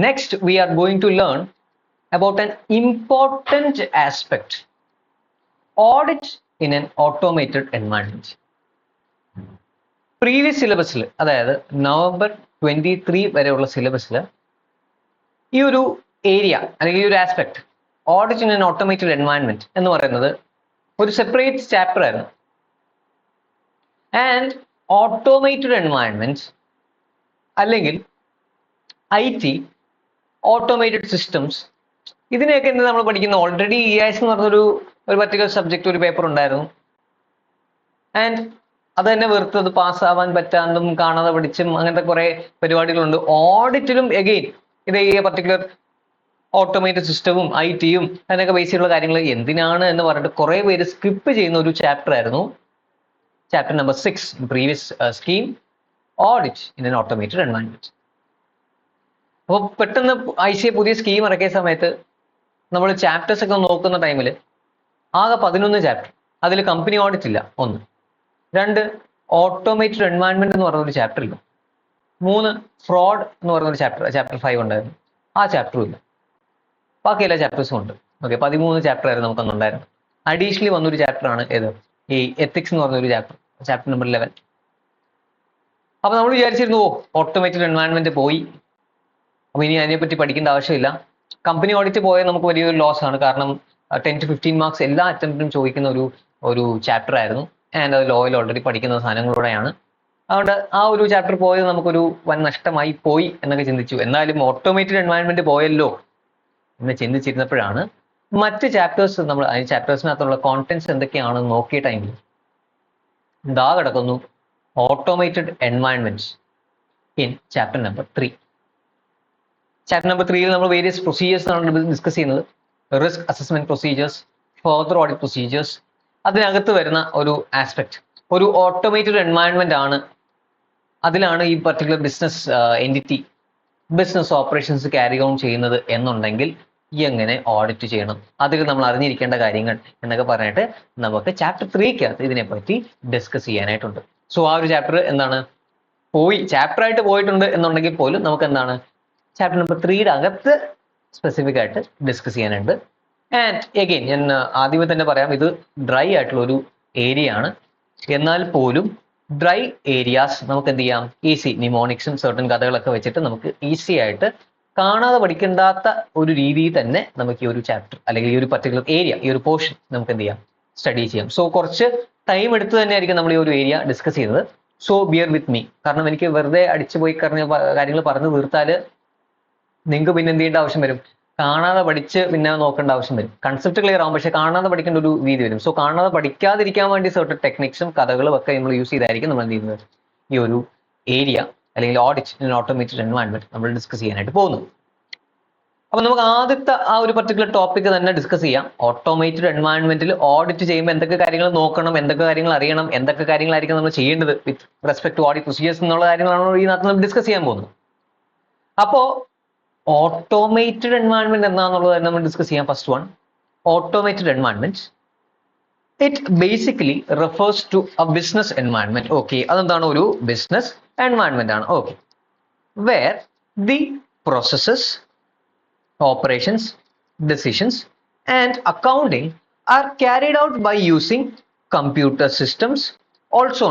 Next, we are going to learn about an important aspect, audit in an automated environment. Previous സിലബസിൽ, അതായത് November 23 വരെയുള്ള സിലബസിൽ ഈ ഒരു ഏരിയ അല്ലെങ്കിൽ ഈ ഒരു aspect audit in an automated environment എന്ന് പറയുന്നത് ഒരു സെപ്പറേറ്റ് ചാപ്റ്റർ ആയിരുന്നു. ആൻഡ് ഓട്ടോമേറ്റഡ് എൻവയൺമെന്റ് അല്ലെങ്കിൽ IT, ഓട്ടോമേറ്റഡ് സിസ്റ്റംസ്, ഇതിനെയൊക്കെ ഇന്ന് നമ്മൾ പഠിക്കുന്ന ഓൾറെഡി EIS എന്ന് പറഞ്ഞൊരു പർട്ടിക്കുലർ സബ്ജക്റ്റ് ഒരു പേപ്പർ ഉണ്ടായിരുന്നു. ആൻഡ് അത് തന്നെ വെറുത്തത് പാസ്സാവാൻ പറ്റാണ്ടും കാണാതെ പഠിച്ചും അങ്ങനത്തെ കുറെ പരിപാടികളുണ്ട്. ഓഡിറ്റിലും എഗെയിൻ ഇത് ഈ പർട്ടിക്കുലർ ഓട്ടോമേറ്റഡ് സിസ്റ്റവും IT-യും അതിനൊക്കെ ബേസ് ചെയ്തുള്ള കാര്യങ്ങൾ എന്തിനാണ് എന്ന് പറഞ്ഞിട്ട് കുറെ പേര് സ്കിപ്പ് ചെയ്യുന്ന ഒരു ചാപ്റ്റർ ആയിരുന്നു chapter number 6 previous scheme, audit in an automated environment. അപ്പോൾ പെട്ടെന്ന് ICA പുതിയ സ്കീം ഇറക്കിയ സമയത്ത് നമ്മൾ ചാപ്റ്റേഴ്സ് ഒക്കെ നോക്കുന്ന ടൈമിൽ ആകെ 11 ചാപ്റ്റർ, അതിൽ കമ്പനി ഓഡിറ്റ് ഇല്ല, 1. 2, ഓട്ടോമേറ്റഡ് എൻവയൺമെന്റ് എന്ന് പറഞ്ഞ ഒരു ചാപ്റ്റർ ഇല്ല. 3, ഫ്രോഡ് എന്ന് പറഞ്ഞ ഒരു ചാപ്റ്റർ 5 ഉണ്ടായിരുന്നു, ആ ചാപ്റ്ററും ഇല്ല. ബാക്കി എല്ലാ ചാപ്റ്റേഴ്സും ഉണ്ട്. ഓക്കെ, 13 ചാപ്റ്റർ ആയിരുന്നു നമുക്കൊന്നുണ്ടായിരുന്നു. അഡീഷണലി വന്നൊരു ചാപ്റ്ററാണ് ഏത്, ഈ എത്തിക്സ് എന്ന് പറഞ്ഞൊരു ചാപ്റ്റർ നമ്പർ 11. അപ്പൊ നമ്മൾ വിചാരിച്ചിരുന്നു ഓട്ടോമേറ്റഡ് എൻവയൺമെന്റ് പോയി, അപ്പൊ ഇനി അതിനെപ്പറ്റി പഠിക്കേണ്ട ആവശ്യമില്ല. കമ്പനി ഓഡിറ്റ് പോയാൽ നമുക്ക് വലിയൊരു ലോസ് ആണ്, കാരണം 10 to 15 മാർക്സ് എല്ലാ അറ്റംപ്റ്റിനും ചോദിക്കുന്ന ഒരു ചാപ്റ്റർ ആയിരുന്നു. ആൻഡ് അത് ലോയിൽ ഓൾറെഡി പഠിക്കുന്ന സാധനങ്ങളൂടെയാണ്. അതുകൊണ്ട് ആ ഒരു ചാപ്റ്റർ പോയത് നമുക്കൊരു വൻ നഷ്ടമായി പോയി എന്നൊക്കെ ചിന്തിച്ചു. എന്നാലും ഓട്ടോമേറ്റഡ് എൻവയൺമെന്റ് പോയല്ലോ എന്ന് ചിന്തിച്ചിരുന്നപ്പോഴാണ് മറ്റ് ചാപ്റ്റേഴ്സ്, നമ്മൾ ആ ചാപ്റ്റേഴ്സിനകത്തുള്ള കോണ്ടന്റ്സ് എന്തൊക്കെയാണെന്ന് നോക്കിയ ടൈമിൽ ഇതാ കിടക്കുന്നു automated environment in chapter number 3. Chapter number 3ൽ നമ്മൾ വേരിയസ് പ്രൊസീജിയേഴ്സ് ആണ് ഡിസ്കസ് ചെയ്യുന്നത്. Risk assessment procedures, further audit procedures. അതിനകത്ത് വരുന്ന ഒരു ആസ്പെക്ട് ഒരു ഓട്ടോമേറ്റഡ് എൻവയൺമെന്റ് ആണ്. അതിലാണ് ഈ particular business entity business operations carry on ചെയ്യുന്നത് എന്നുണ്ടെങ്കിൽ എങ്ങനെ ഓഡിറ്റ് ചെയ്യണം, അതിൽ നമ്മൾ അറിഞ്ഞിരിക്കേണ്ട കാര്യങ്ങൾ എന്നൊക്കെ പറഞ്ഞിട്ട് നമുക്ക് ചാപ്റ്റർ 3ക്കകത്ത് ഇതിനെപ്പറ്റി ഡിസ്കസ് ചെയ്യാനായിട്ടുണ്ട്. സോ ആ ഒരു ചാപ്റ്റർ എന്താണ് ചാപ്റ്റർ ആയിട്ട് പോയിട്ടുണ്ട് എന്നുണ്ടെങ്കിൽ പോലും നമുക്ക് എന്താണ് ചാപ്റ്റർ നമ്പർ 3യുടെ അകത്ത് സ്പെസിഫിക് ആയിട്ട് ഡിസ്കസ് ചെയ്യാനുണ്ട്. ആൻഡ് എഗെയിൻ ഞാൻ ആദ്യമേ തന്നെ പറയാം, ഇത് ഡ്രൈ ആയിട്ടുള്ള ഒരു ഏരിയ ആണ്. എന്നാൽ പോലും ഡ്രൈ ഏരിയാസ് നമുക്ക് എന്ത് ചെയ്യാം, ഈസി നിമോണിക്സും സർട്ടൻ കഥകളൊക്കെ വെച്ചിട്ട് നമുക്ക് ഈസി ആയിട്ട് കാണാതെ പഠിക്കേണ്ടാത്ത ഒരു രീതിയിൽ തന്നെ നമുക്ക് ഈ ഒരു ചാപ്റ്റർ അല്ലെങ്കിൽ ഈ ഒരു പർട്ടിക്കുലർ ഏരിയ, ഈ ഒരു പോർഷൻ നമുക്ക് എന്ത് ചെയ്യാം, സ്റ്റഡി ചെയ്യാം. സോ കുറച്ച് ടൈം എടുത്ത് തന്നെ ആയിരിക്കും നമ്മൾ ഈ ഒരു ഏരിയ ഡിസ്കസ് ചെയ്യുന്നത്. So bear with me. കാരണം എനിക്ക് വെറുതെ അടിച്ചുപോയി കാര്യങ്ങൾ പറഞ്ഞു തീർത്താൽ നിങ്ങൾക്ക് പിന്നെ എന്ത് ചെയ്യേണ്ട ആവശ്യം വരും, കാണാതെ പഠിച്ച് പിന്നെ നോക്കേണ്ട ആവശ്യം വരും. കൺസെപ്റ്റ് ക്ലിയർ ആവും, പക്ഷെ കാണാതെ പഠിക്കേണ്ട ഒരു രീതി വരും. സോ കാണാതെ പഠിക്കാതിരിക്കാൻ വേണ്ടി സർട്ടൻ ടെക്നിക്സും കഥകളും ഒക്കെ നമ്മൾ യൂസ് ചെയ്തായിരിക്കും നമ്മൾ എന്ത് ചെയ്യുന്നത്, ഈ ഒരു ഏരിയ അല്ലെങ്കിൽ ഓഡിറ്റ് ഇൻ ഓട്ടോമേറ്റഡ് എൻവയൺമെന്റ് നമ്മൾ ഡിസ്കസ് ചെയ്യാനായിട്ട് പോകുന്നു. അപ്പൊ നമുക്ക് ആദ്യത്തെ ആ ഒരു പർട്ടിക്കുലർ ടോപ്പിക് തന്നെ ഡിസ്കസ് ചെയ്യാം. ഓട്ടോമേറ്റഡ് എൻവയൺമെന്റിൽ ഓഡിറ്റ് ചെയ്യുമ്പോൾ എന്തൊക്കെ കാര്യങ്ങൾ നോക്കണം, എന്തൊക്കെ കാര്യങ്ങൾ അറിയണം, എന്തൊക്കെ കാര്യങ്ങളായിരിക്കും നമ്മൾ ചെയ്യേണ്ടത് with respect to audit procedures എന്നുള്ള കാര്യങ്ങളാണ് ഇതിനകത്ത് നമ്മൾ ഡിസ്കസ് ചെയ്യാൻ പോകുന്നത്. അപ്പോ ഓട്ടോമേറ്റഡ് എൻവയൺമെന്റ് എന്താണെന്നുള്ളത് നമ്മൾ ഡിസ്കസ് ചെയ്യാം. First one, automated environment. It basically refers to a business environment. Okay, അതെന്താണ്, ഒരു ബിസിനസ് എൻവയൺമെന്റ് ആണ്. Okay, where the processes, operations, decisions and accounting are carried out by using computer systems, also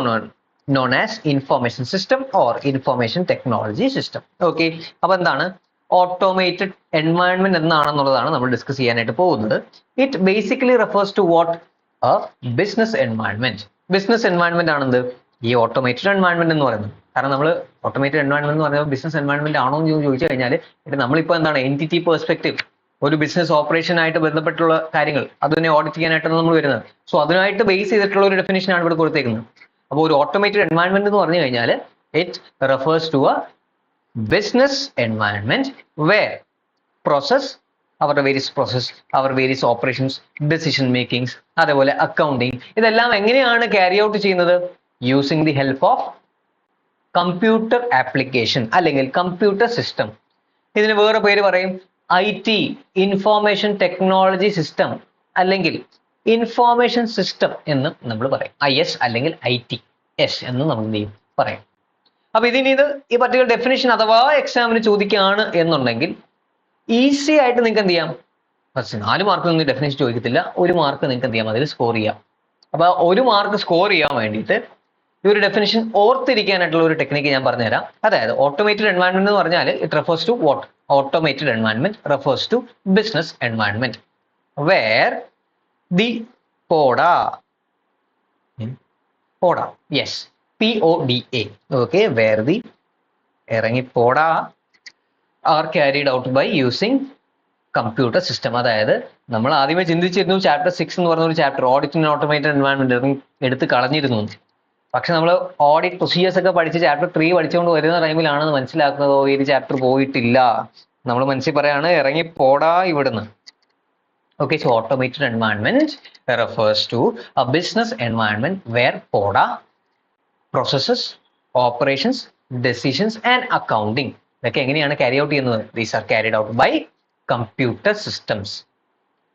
known as information system or information technology system. Okay, അപ്പോൾ എന്താണ് automated environment എന്നാണെന്നുള്ളതാണ് നമ്മൾ discuss ചെയ്യാനായിട്ട് പോകുന്നത്. It basically refers to what, a business environment. Business environment ആണെന്ത് ഈ automated environment എന്ന് പറയുന്നത്. കാരണം നമ്മൾ ഓട്ടോമേറ്റഡ് എൻവയൺമെന്റ് എന്ന് പറയുമ്പോൾ ബിസിനസ് എൻവയൺമെന്റ് ആണോ എന്ന് ചോദിച്ചു കഴിഞ്ഞാൽ നമ്മളിപ്പോൾ എന്താണ് എൻറ്റിറ്റി പെർസ്പെക്റ്റീവ്, ഒരു ബിസിനസ് ഓപ്പറേഷൻ ആയിട്ട് ബന്ധപ്പെട്ടുള്ള കാര്യങ്ങൾ അതിനെ ഓഡിറ്റ് ചെയ്യാനായിട്ടാണ് നമ്മൾ വരുന്നത്. സോ അതിനായിട്ട് ബേസ് ചെയ്തിട്ടുള്ള ഒരു ഡെഫിനിഷനാണ് ഇവിടെ കൊടുത്തേക്കുന്നത്. അപ്പോൾ ഒരു ഓട്ടോമേറ്റഡ് എൻവയൺമെന്റ് എന്ന് പറഞ്ഞു കഴിഞ്ഞാൽ it refers to a business environment where process, അവരുടെ വേരിയസ് പ്രോസസ്, അവർ വേരിയസ് ഓപ്പറേഷൻസ്, ഡിസിഷൻ മേക്കിങ്സ്, അതേപോലെ അക്കൗണ്ടിങ്, ഇതെല്ലാം എങ്ങനെയാണ് ക്യാരി ഔട്ട് ചെയ്യുന്നത്, using the help of computer application അല്ലെങ്കിൽ കമ്പ്യൂട്ടർ സിസ്റ്റം. ഇതിന് വേറെ പേര് പറയും IT, ഇൻഫോർമേഷൻ ടെക്നോളജി സിസ്റ്റം, അല്ലെങ്കിൽ ഇൻഫോർമേഷൻ സിസ്റ്റം എന്ന് നമ്മൾ പറയും. IS അല്ലെങ്കിൽ ITS എന്ന് നമ്മൾ പറയും. അപ്പൊ ഇതിന് ഈ പർട്ടിക്കുലർ ഡെഫിനിഷൻ അഥവാ എക്സാമിന് ചോദിക്കുകയാണ് എന്നുണ്ടെങ്കിൽ ഈസി ആയിട്ട് നിങ്ങൾക്ക് എന്ത് ചെയ്യാം, ഫസ്റ്റ് 4 മാർക്ക് ഒന്നും ഡെഫിനിഷൻ ചോദിക്കത്തില്ല, 1 മാർക്ക് നിങ്ങൾക്ക് എന്ത് ചെയ്യാം അതിൽ സ്കോർ ചെയ്യാം. അപ്പൊ 1 മാർക്ക് സ്കോർ ചെയ്യാൻ വേണ്ടിയിട്ട് ഈ ഒരു ഡെഫിനിഷൻ ഓർത്തിരിക്കാനായിട്ടുള്ള ഒരു ടെക്നിക്ക് ഞാൻ പറഞ്ഞുതരാം. അതായത് ഓട്ടോമേറ്റഡ് എൻവയൺമെന്റ് എന്ന് പറഞ്ഞാൽ it refers to what? Automated environment refers to business environment where the PODA yes PODA okay where the ഇറങ്ങി PODA are carried out by using computer system. അതായത് നമ്മൾ ആദ്യമേ ചിന്തിച്ചിരുന്നു ചാപ്റ്റർ 6 എന്ന് പറഞ്ഞ ഒരു chapter audit in automated environment എടുത്ത് കളഞ്ഞിരുന്നു. പക്ഷെ നമ്മൾ ഓഡിറ്റ് പ്രൊസീജിയേഴ്സ് ഒക്കെ പഠിച്ച് ചാപ്റ്റർ 3 പഠിച്ചുകൊണ്ട് വരുന്ന ടൈമിലാണ് മനസ്സിലാക്കുന്നത് ഈ ഒരു ചാപ്റ്റർ പോയിട്ടില്ല. നമ്മൾ മനസ്സിൽ പറയാണ് ഇറങ്ങി പോടാ ഇവിടുന്ന്. Okay, so automated environment refers to a business environment where PODA processes, operations, decisions and accounting ഇതൊക്കെ എങ്ങനെയാണ് carry out ചെയ്യുന്നത്? These are carried out by computer systems.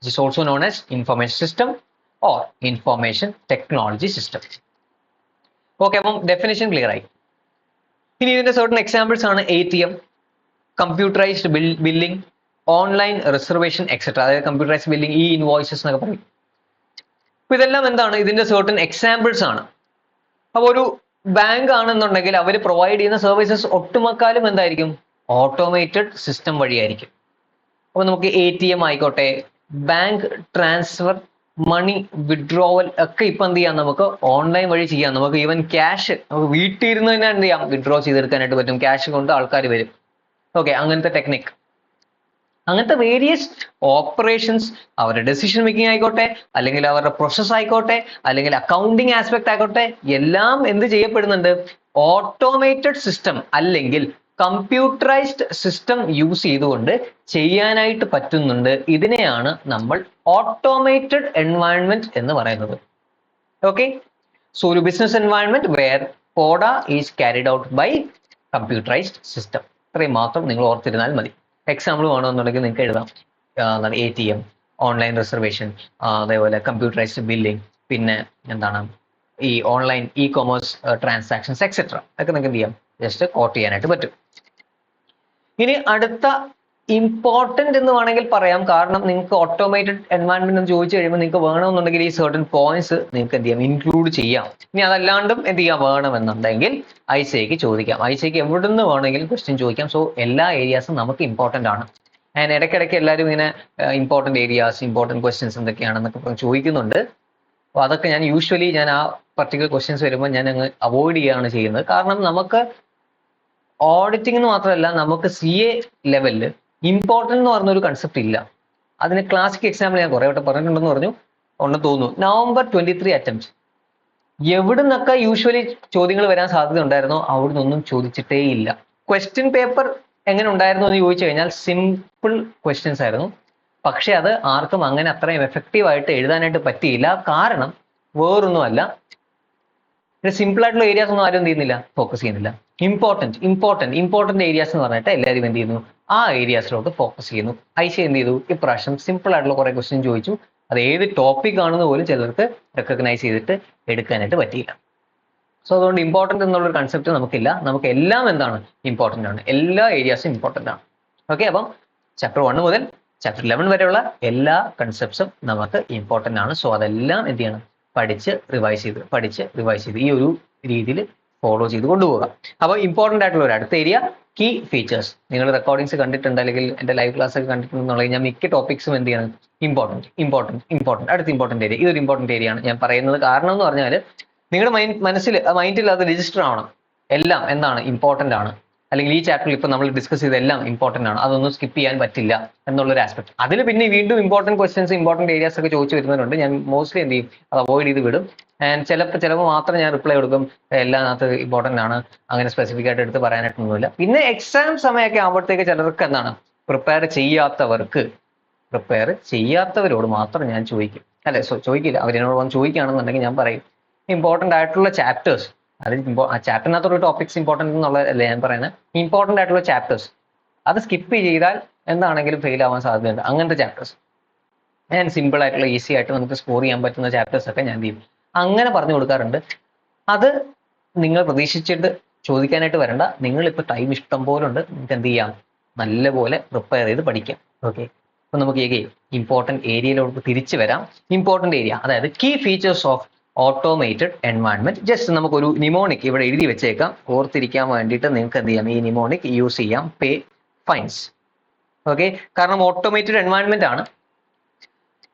This is also known as information system or information technology system. Okay, അപ്പം definition clear ആയി. ഇനി ഇതിന്റെ certain examples ആണ് ATM, computerized billing, online reservation etcetera. അതായത് computerise billing, ഈ invoices എന്നൊക്കെ പറയും. അപ്പൊ ഇതെല്ലാം എന്താണ്? ഇതിന്റെ സർട്ടൻ എക്സാമ്പിൾസ് ആണ്. അപ്പൊ ഒരു ബാങ്ക് ആണെന്നുണ്ടെങ്കിൽ അവർ പ്രൊവൈഡ് ചെയ്യുന്ന സർവീസസ് ഒട്ടുമക്കാലും എന്തായിരിക്കും? ഓട്ടോമേറ്റഡ് സിസ്റ്റം വഴിയായിരിക്കും. അപ്പൊ നമുക്ക് ATM ആയിക്കോട്ടെ, ബാങ്ക് ട്രാൻസ്ഫർ, മണി വിഡ്രോവൽ ഒക്കെ ഇപ്പൊ എന്ത് ചെയ്യാം? നമുക്ക് ഓൺലൈൻ വഴി ചെയ്യാം. നമുക്ക് ഈവൻ ക്യാഷ് നമുക്ക് വീട്ടിൽ ഇരുന്ന് തന്നെ എന്ത് ചെയ്യാം? വിഡ്രോ ചെയ്തെടുക്കാനായിട്ട് പറ്റും. ക്യാഷ് കൊണ്ട് ആൾക്കാർ വരും. ഓക്കെ, അങ്ങനത്തെ ടെക്നിക്, അങ്ങനത്തെ വേരിയസ് ഓപ്പറേഷൻസ്, അവരുടെ ഡെസിഷൻ മേക്കിംഗ് ആയിക്കോട്ടെ, അല്ലെങ്കിൽ അവരുടെ പ്രോസസ് ആയിക്കോട്ടെ, അല്ലെങ്കിൽ അക്കൗണ്ടിങ് ആസ്പെക്ട് ആയിക്കോട്ടെ, എല്ലാം എന്ത് ചെയ്യപ്പെടുന്നുണ്ട്? ഓട്ടോമേറ്റഡ് സിസ്റ്റം അല്ലെങ്കിൽ കമ്പ്യൂട്ടറൈസ്ഡ് സിസ്റ്റം യൂസ് ചെയ്തുകൊണ്ട് ചെയ്യാനായിട്ട് പറ്റുന്നുണ്ട്. ഇതിനെയാണ് നമ്മൾ ഓട്ടോമേറ്റഡ് എൻവയൺമെന്റ് എന്ന് പറയുന്നത്. ഓക്കെ, സോ ഒരു business environment where PODA is carried out by computerised system. ഇത്രയും മാത്രം നിങ്ങൾ ഓർത്തിരുന്നാൽ മതി. എക്സാമ്പിൾ വേണമെന്നുണ്ടെങ്കിൽ നിങ്ങൾക്ക് എഴുതാം. ATM, ഓൺലൈൻ റിസർവേഷൻ, അതേപോലെ കമ്പ്യൂട്ടറൈസ്ഡ് ബില്ലിംഗ്, പിന്നെ എന്താണ് ഈ ഓൺലൈൻ കൊമേഴ്സ് ട്രാൻസാക്ഷൻസ് എക്സെട്ര ഒക്കെ നിങ്ങൾക്ക് എന്ത് ചെയ്യാം? ജസ്റ്റ് കോട്ട് ചെയ്യാനായിട്ട് പറ്റും. ഇനി അടുത്ത ഇമ്പോർട്ടന്റ് എന്ന് വേണമെങ്കിൽ പറയാം. കാരണം നിങ്ങൾക്ക് ഓട്ടോമേറ്റഡ് എൻവയൺമെന്റ് എന്ന് ചോദിച്ചു കഴിയുമ്പോൾ നിങ്ങൾക്ക് വേണമെന്നുണ്ടെങ്കിൽ ഈ സർട്ടൻ പോയിന്റ്സ് നിങ്ങൾക്ക് എന്ത് ചെയ്യാം? ഇൻക്ലൂഡ് ചെയ്യാം. ഇനി അതല്ലാണ്ടും എന്ത് ചെയ്യാം? വേണമെന്നുണ്ടെങ്കിൽ ICAക്ക് ചോദിക്കാം. ICAക്ക് എവിടെ നിന്ന് വേണമെങ്കിലും ക്വസ്റ്റ്യൻ ചോദിക്കാം. സോ എല്ലാ ഏരിയാസും നമുക്ക് ഇമ്പോർട്ടന്റ് ആണ്. ആൻഡ് ഇടയ്ക്കിടയ്ക്ക് എല്ലാവരും ഇങ്ങനെ ഇമ്പോർട്ടന്റ് ഏരിയാസ്, ഇമ്പോർട്ടന്റ് ക്വസ്റ്റ്യൻസ് എന്തൊക്കെയാണെന്നൊക്കെ ചോദിക്കുന്നുണ്ട്. അപ്പോൾ അതൊക്കെ ഞാൻ യൂഷ്വലി ആ പർട്ടിക്കുലർ ക്വസ്റ്റ്യൻസ് വരുമ്പോൾ ഞാൻ അങ്ങ് അവോയ്ഡ് ചെയ്യുകയാണ് ചെയ്യുന്നത്. കാരണം നമുക്ക് ഓഡിറ്റിംഗ് എന്ന് മാത്രമല്ല, നമുക്ക് CA ലെവലിൽ ഇമ്പോർട്ടൻ്റ് എന്ന് പറഞ്ഞൊരു കൺസെപ്റ്റ് ഇല്ല. അതിന് ക്ലാസിക് എക്സാമ്പിൾ ഞാൻ കുറേ വട്ടം പറഞ്ഞിട്ടുണ്ടെന്ന് ഉണ്ടെന്ന് തോന്നുന്നു. November 23 അറ്റംപ്റ്റ് എവിടെ നിന്നൊക്കെ യൂഷ്വലി ചോദ്യങ്ങൾ വരാൻ സാധ്യത ഉണ്ടായിരുന്നോ അവിടെ നിന്നൊന്നും ചോദിച്ചിട്ടേ ഇല്ല. ക്വസ്റ്റ്യൻ പേപ്പർ എങ്ങനെ ഉണ്ടായിരുന്നു എന്ന് ചോദിച്ചു കഴിഞ്ഞാൽ സിമ്പിൾ ക്വസ്റ്റ്യൻസ് ആയിരുന്നു. പക്ഷെ അത് ആർക്കും അങ്ങനെ അത്രയും എഫക്റ്റീവ് ആയിട്ട് എഴുതാനായിട്ട് പറ്റിയില്ല. കാരണം വേറൊന്നുമല്ല, സിമ്പിൾ ആയിട്ടുള്ള ഏരിയാസ് ഒന്നും ആരും എന്ത് ചെയ്യുന്നില്ല? ഫോക്കസ് ചെയ്യുന്നില്ല. ഇമ്പോർട്ടന്റ് ഏരിയാസ് എന്ന് പറഞ്ഞിട്ട് എല്ലാവരും എന്ത് ചെയ്യുന്നു? ആ ഏരിയാസിലോട്ട് ഫോക്കസ് ചെയ്യുന്നു. ICA എന്ത് ചെയ്തു? ഇപ്രാവശ്യം സിമ്പിൾ ആയിട്ടുള്ള കുറെ ക്വസ്റ്റ്യൻ ചോദിച്ചു. അത് ഏത് ടോപ്പിക് ആണെന്ന് പോലും ചിലർക്ക് റെക്കഗ്നൈസ് ചെയ്തിട്ട് എടുക്കാനായിട്ട് പറ്റിയില്ല. സോ അതുകൊണ്ട് ഇമ്പോർട്ടന്റ് എന്നുള്ളൊരു കൺസെപ്റ്റ് നമുക്കില്ല. നമുക്ക് എല്ലാം എന്താണ്? ഇമ്പോർട്ടന്റ് ആണ്. എല്ലാ ഏരിയാസും ഇമ്പോർട്ടന്റ് ആണ്. ഓക്കെ, അപ്പം ചാപ്റ്റർ 1 മുതൽ ചാപ്റ്റർ 11 വരെയുള്ള എല്ലാ കൺസെപ്റ്റ്സും നമുക്ക് ഇമ്പോർട്ടന്റ് ആണ്. സോ അതെല്ലാം എന്ത് ചെയ്യണം? പഠിച്ച് റിവൈസ് ചെയ്ത് ഈ ഒരു രീതിയിൽ ഫോളോ ചെയ്ത് കൊണ്ടുപോകാം. അപ്പോൾ ഇമ്പോർട്ടന്റ് ആയിട്ടുള്ള ഒരു അടുത്ത ഏരിയ കീ ഫീച്ചേഴ്സ്. നിങ്ങൾ റെക്കോർഡിങ്സ് കണ്ടിട്ടുണ്ട്, അല്ലെങ്കിൽ എൻ്റെ ലൈവ് ക്ലാസ് ഒക്കെ കണ്ടിട്ടുണ്ടെന്നുണ്ടെങ്കിൽ ഞാൻ മിക്ക ടോപ്പിക്സും എന്ത് ചെയ്യണം? ഇമ്പോർട്ടന്റ് അടുത്ത ഇമ്പോർട്ടന്റ് ഏരിയ. ഇതൊരു ഇമ്പോർട്ടന്റ് ഏരിയ ആണ് ഞാൻ പറയുന്നത്. കാരണം എന്ന് പറഞ്ഞാൽ നിങ്ങളുടെ മൈൻഡിൽ അത് രജിസ്റ്റർ ആവണം. എല്ലാം എന്താണ്? ഇമ്പോർട്ടന്റ് ആണ്. അല്ലെങ്കിൽ ഈ ചാപ്റ്ററിൽ ഇപ്പൊ നമ്മൾ ഡിസ്കസ് ചെയ്തെല്ലാം ഇമ്പോർട്ടന്റ് ആണ്, അതൊന്നും സ്കിപ്പ് ചെയ്യാൻ പറ്റില്ല എന്നുള്ളൊരു ആസ്പെക്ട്. അതിൽ പിന്നെ വീണ്ടും ഇമ്പോർട്ടന്റ് ക്വസ്റ്റ്യൻസ്, ഇമ്പോർട്ടന്റ് ഏരിയാസ് ഒക്കെ ചോദിച്ചു വരുന്നവരുണ്ട്. ഞാൻ മോസ്റ്റ്ലി എന്ത് ചെയ്യും? അത് അവോയ്ഡ് ചെയ്ത് വിടും. ആൻഡ് ചിലപ്പോൾ മാത്രം ഞാൻ റിപ്ലൈ കൊടുക്കും. എല്ലാത്തിനകത്ത് ഇമ്പോർട്ടന്റ് ആണ്, അങ്ങനെ സ്പെസിഫിക് ആയിട്ട് എടുത്ത് പറയാനായിട്ടൊന്നുമില്ല. പിന്നെ എക്സാം സമയമൊക്കെ ആകുമ്പോഴത്തേക്ക് ചിലർക്ക് എന്താണ്? പ്രിപ്പയർ ചെയ്യാത്തവരോട് മാത്രം ഞാൻ ചോദിക്കും. ചോദിക്കില്ല, അവരെന്നോട് വന്ന് ചോദിക്കുകയാണെന്നുണ്ടെങ്കിൽ ഞാൻ പറയും ഇമ്പോർട്ടന്റ് ആയിട്ടുള്ള ചാപ്റ്റേഴ്സ്, അത് ആ ചാപ്റ്ററിനകത്തുള്ള ടോപ്പിക്സ് ഇമ്പോർട്ടന്റ് എന്നുള്ളതല്ല ഞാൻ പറയുന്നത്. ഇമ്പോർട്ടന്റ് ആയിട്ടുള്ള ചാപ്റ്റേഴ്സ് അത് സ്കിപ്പ് ചെയ്താൽ എന്താണെങ്കിലും ഫെയിൽ ആവാൻ സാധ്യതയുണ്ട്. അങ്ങനത്തെ ചാപ്റ്റേഴ്സ് ഞാൻ സിമ്പിൾ ആയിട്ടുള്ള ഈസി ആയിട്ട് നമുക്ക് സ്കോർ ചെയ്യാൻ പറ്റുന്ന ചാപ്റ്റേഴ്സ് ഒക്കെ ഞാൻ ചെയ്യും. അങ്ങനെ പറഞ്ഞു കൊടുക്കാറുണ്ട്. അത് നിങ്ങൾ പ്രതീക്ഷിച്ചിട്ട് ചോദിക്കാനായിട്ട് വരണ്ട, നിങ്ങളിപ്പോൾ ടൈം ഇഷ്ടം പോലെ ഉണ്ട്, നിങ്ങൾക്ക് എന്ത് ചെയ്യാം, നല്ലപോലെ പ്രിപ്പയർ ചെയ്ത് പഠിക്കാം. ഓക്കെ, അപ്പൊ നമുക്ക് ഇമ്പോർട്ടൻറ്റ് ഏരിയയിലോട്ട് തിരിച്ചു വരാം. ഇമ്പോർട്ടൻറ്റ് ഏരിയ, അതായത് key features of automated environment. Just നമുക്കൊരു നിമോണിക് ഇവിടെ എഴുതി വെച്ചേക്കാം, ഓർത്തിരിക്കാൻ വേണ്ടിയിട്ട് നിങ്ങൾക്ക് എന്ത് ചെയ്യാം, ഈ നിമോണിക് യൂസ് ചെയ്യാം, പേ ഫൈൻസ്. ഓക്കെ, കാരണം ഓട്ടോമേറ്റഡ് എൻവയൺമെന്റ് ആണ്.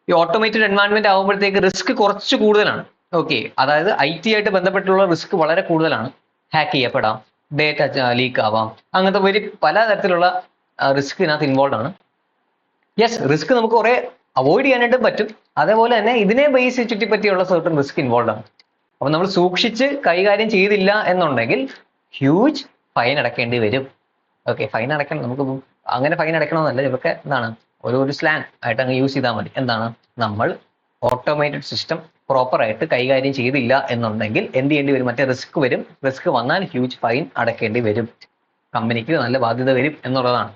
ഈ ഓട്ടോമേറ്റഡ് എൻവയൺമെന്റ് ആകുമ്പോഴത്തേക്ക് റിസ്ക് കുറച്ച് കൂടുതലാണ്. ഓക്കെ, അതായത് IT ആയിട്ട് ബന്ധപ്പെട്ടുള്ള റിസ്ക് വളരെ കൂടുതലാണ്. ഹാക്ക് ചെയ്യപ്പെടാം, ഡേറ്റ ലീക്ക് ആവാം, അങ്ങനത്തെ പല തരത്തിലുള്ള റിസ്ക് ഇതിനകത്ത് ഇൻവോൾവ് ആണ്. യെസ്, റിസ്ക് നമുക്ക് കുറെ അവോയ്ഡ് ചെയ്യാനായിട്ടും പറ്റും, അതേപോലെ തന്നെ ഇതിനെ ബേസ് ചുറ്റിപ്പറ്റിയുള്ള സർട്ടൺ റിസ്ക് ഇൻവോൾവ് ആണ്. അപ്പൊ നമ്മൾ സൂക്ഷിച്ച് കൈകാര്യം ചെയ്തില്ല എന്നുണ്ടെങ്കിൽ ഹ്യൂജ് ഫൈൻ അടക്കേണ്ടി വരും. ഓക്കെ, ഫൈൻ അടയ്ക്കണം, നമുക്ക് അങ്ങനെ ഫൈൻ അടയ്ക്കണമെന്നല്ല, ഇതൊക്കെ എന്താണ് ഒരു സ്ലാങ് ആയിട്ട് അങ്ങ് യൂസ് ചെയ്താൽ മതി. എന്താണ്, നമ്മൾ ഓട്ടോമേറ്റഡ് സിസ്റ്റം പ്രോപ്പർ ആയിട്ട് കൈകാര്യം ചെയ്തില്ല എന്നുണ്ടെങ്കിൽ എന്ത് ചെയ്യേണ്ടി വരും, മറ്റേ റിസ്ക് വരും. റിസ്ക് വന്നാൽ ഹ്യൂജ് ഫൈൻ അടക്കേണ്ടി വരും, കമ്പനിക്ക് നല്ല ബാധ്യത വരും എന്നുള്ളതാണ്.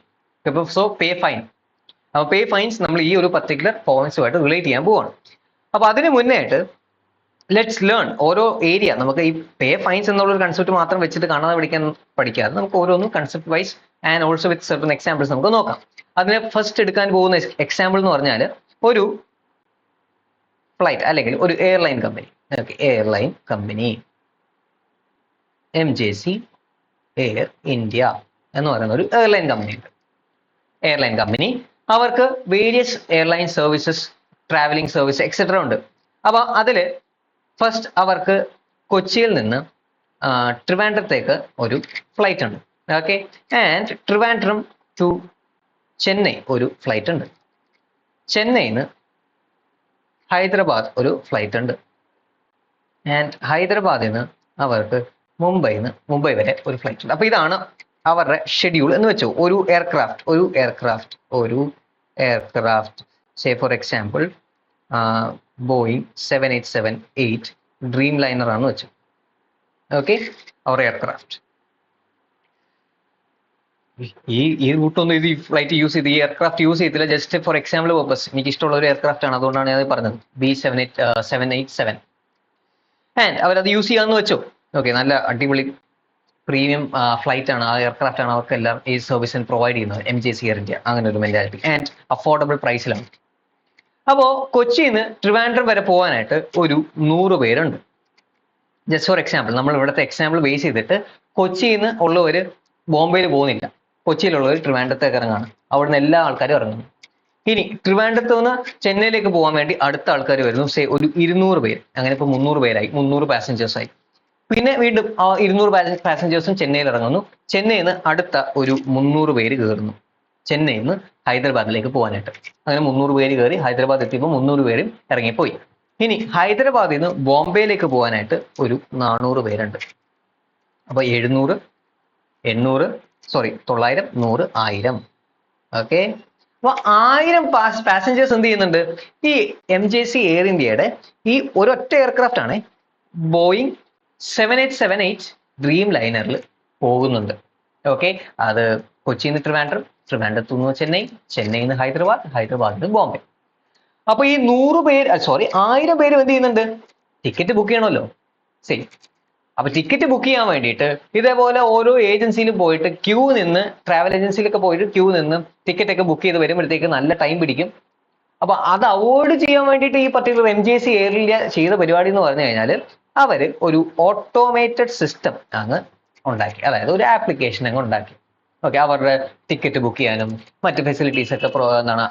ഇപ്പൊ സോ പേ ഫൈൻ. അപ്പോൾ പേ ഫൈൻസ് നമ്മൾ ഈ ഒരു പർട്ടിക്കുലർ പോയിന്റ്സുമായിട്ട് റിലേറ്റ് ചെയ്യാൻ പോവാണ്. അപ്പൊ അതിന് മുന്നേ ആയിട്ട് ലെറ്റ്സ് ലേൺ ഓരോ ഏരിയ. നമുക്ക് ഈ പേ ഫൈൻസ് എന്നുള്ള ഒരു കൺസെപ്റ്റ് മാത്രം വെച്ചിട്ട് കാണാതെ പഠിക്കാതെ നമുക്ക് ഓരോന്നും concept wise and also with certain examples നമുക്ക് നോക്കാം. അതിന് ഫസ്റ്റ് എടുക്കാൻ പോകുന്ന എക്സാമ്പിൾ എന്ന് പറഞ്ഞാൽ ഒരു ഫ്ലൈറ്റ് അല്ലെങ്കിൽ ഒരു airline company. Okay, airline company MJC Air India എന്ന് പറയുന്ന ഒരു എയർലൈൻ കമ്പനി ഉണ്ട്. എയർലൈൻ കമ്പനി അവർക്ക് various airline services, travelling service etcetera ഉണ്ട്. അപ്പൊ അതില് ഫസ്റ്റ് അവർക്ക് കൊച്ചിയിൽ നിന്ന് ട്രിവാൻഡ്രത്തേക്ക് ഒരു ഫ്ലൈറ്റ് ഉണ്ട്. Okay, and Trivandrum to Chennai ഒരു ഫ്ലൈറ്റ് ഉണ്ട്. ചെന്നൈന്ന് ഹൈദരാബാദ് ഒരു ഫ്ലൈറ്റ് ഉണ്ട്. ആൻഡ് ഹൈദരാബാദിൽ നിന്ന് അവർക്ക് മുംബൈ വരെ ഒരു ഫ്ലൈറ്റ് ഉണ്ട്. അപ്പൊ ഇതാണ് അവരുടെ ഷെഡ്യൂൾ എന്ന് വെച്ചു. ഒരു aircraft say for example Boeing 7878 dream liner ആണെന്ന് വെച്ചു. ഓക്കെ, അവർ എയർക്രാഫ്റ്റ് ഈ റൂട്ടൊന്നും ഈ ഫ്ലൈറ്റ് യൂസ് ചെയ്ത് ഈ എയർക്രാഫ്റ്റ് യൂസ് ചെയ്തില്ല, ജസ്റ്റ് ഫോർ എക്സാമ്പിൾ പർപ്പസ്. എനിക്ക് ഇഷ്ടമുള്ള ഒരു എയർക്രാഫ്റ്റ് ആണ്, അതുകൊണ്ടാണ് ഞാൻ പറഞ്ഞത് B787. ആൻഡ് അവരത് യൂസ് ചെയ്യാന്ന് വെച്ചു. ഓക്കെ, നല്ല അടിപൊളി പ്രീമിയം ഫ്ലൈറ്റ് ആണ്, ആ എയർക്രാഫ്റ്റ് ആണ് അവർക്കെല്ലാം ഈ സർവീസിന് പ്രൊവൈഡ് ചെയ്യുന്നത്, MJC എയർ ഇന്ത്യ. അങ്ങനെ ഒരു മെന്റാലിറ്റി ആൻഡ് അഫോർഡബിൾ പ്രൈസിലാണ്. അപ്പോ കൊച്ചിയിൽ നിന്ന് ട്രിവാൻഡ്രം വരെ പോകാനായിട്ട് ഒരു 100 പേരുണ്ട്. ജസ്റ്റ് ഫോർ എക്സാമ്പിൾ, നമ്മൾ ഇവിടുത്തെ എക്സാമ്പിൾ ബേസ് ചെയ്തിട്ട് കൊച്ചിയിൽ നിന്ന് ഉള്ളവർ ബോംബെയിൽ പോകുന്നില്ല, കൊച്ചിയിലുള്ളവർ ട്രിവാൻഡ്രത്തേക്ക് ഇറങ്ങാണ്, അവിടുന്ന് എല്ലാ ആൾക്കാരും ഇറങ്ങുന്നു. ഇനി ട്രിവാൻഡ്രത്ത് നിന്ന് ചെന്നൈയിലേക്ക് പോകാൻ വേണ്ടി അടുത്ത ആൾക്കാർ വരുന്നു, സേ ഒരു 200 പേര്. അങ്ങനെ ഇപ്പോൾ 300 പേരായി, 300 പാസഞ്ചേഴ്സ് ആയി. പിന്നെ വീണ്ടും 200 പാസഞ്ചേഴ്സും ചെന്നൈയിൽ ഇറങ്ങുന്നു. ചെന്നൈയിൽ നിന്ന് അടുത്ത ഒരു 300 പേര് കയറുന്നു, ചെന്നൈയിൽ നിന്ന് ഹൈദരാബാദിലേക്ക് പോകാനായിട്ട്. അങ്ങനെ 300 പേര് കയറി ഹൈദരാബാദ് എത്തിയപ്പോൾ 300 പേരും ഇറങ്ങിപ്പോയി. ഇനി ഹൈദരാബാദിൽ നിന്ന് ബോംബെയിലേക്ക് പോകാനായിട്ട് ഒരു 400 പേരുണ്ട്. അപ്പൊ 900, 100, 100, 1000. ഓക്കെ, അപ്പൊ 1000 പാസഞ്ചേഴ്സ് എന്ത് ചെയ്യുന്നുണ്ട്, ഈ MJC എയർ ഇന്ത്യയുടെ ഈ ഒരൊറ്റ എയർക്രാഫ്റ്റ് ആണ് ബോയിങ് 7878 ഡ്രീം ലൈനറിൽ പോകുന്നുണ്ട്. ഓക്കെ, അത് കൊച്ചിയിൽ നിന്ന് ട്രിവാൻഡ്രം, ട്രിവാൻഡ്രത്തു നിന്ന് ചെന്നൈ, ചെന്നൈയിൽ നിന്ന് ഹൈദരാബാദ്, ഹൈദരാബാദിൽ നിന്ന് ബോംബെ. അപ്പൊ ഈ 1000 പേര് എന്ത് ചെയ്യുന്നുണ്ട്, ടിക്കറ്റ് ബുക്ക് ചെയ്യണമല്ലോ. ശരി, അപ്പൊ ടിക്കറ്റ് ബുക്ക് ചെയ്യാൻ വേണ്ടിയിട്ട് ഇതേപോലെ ഓരോ ഏജൻസിയിലും പോയിട്ട് ട്രാവൽ ഏജൻസിയിലൊക്കെ പോയിട്ട് ക്യൂ നിന്ന് ടിക്കറ്റ് ഒക്കെ ബുക്ക് ചെയ്ത് വരുമ്പോഴത്തേക്ക് നല്ല ടൈം പിടിക്കും. അപ്പൊ അത് അവോയ്ഡ് ചെയ്യാൻ വേണ്ടിയിട്ട് ഈ പർട്ടിക്കുലർ MJC എയർ ഇന്ത്യ ചെയ്ത പരിപാടി എന്ന് പറഞ്ഞു കഴിഞ്ഞാൽ അവര് ഒരു ഓട്ടോമേറ്റഡ് സിസ്റ്റം അങ്ങ് ഉണ്ടാക്കി, അതായത് ഒരു ആപ്ലിക്കേഷൻ അങ്ങ് ഉണ്ടാക്കി. ഓക്കെ, അവരുടെ ടിക്കറ്റ് ബുക്ക് ചെയ്യാനും മറ്റ് ഫെസിലിറ്റീസ് ഒക്കെ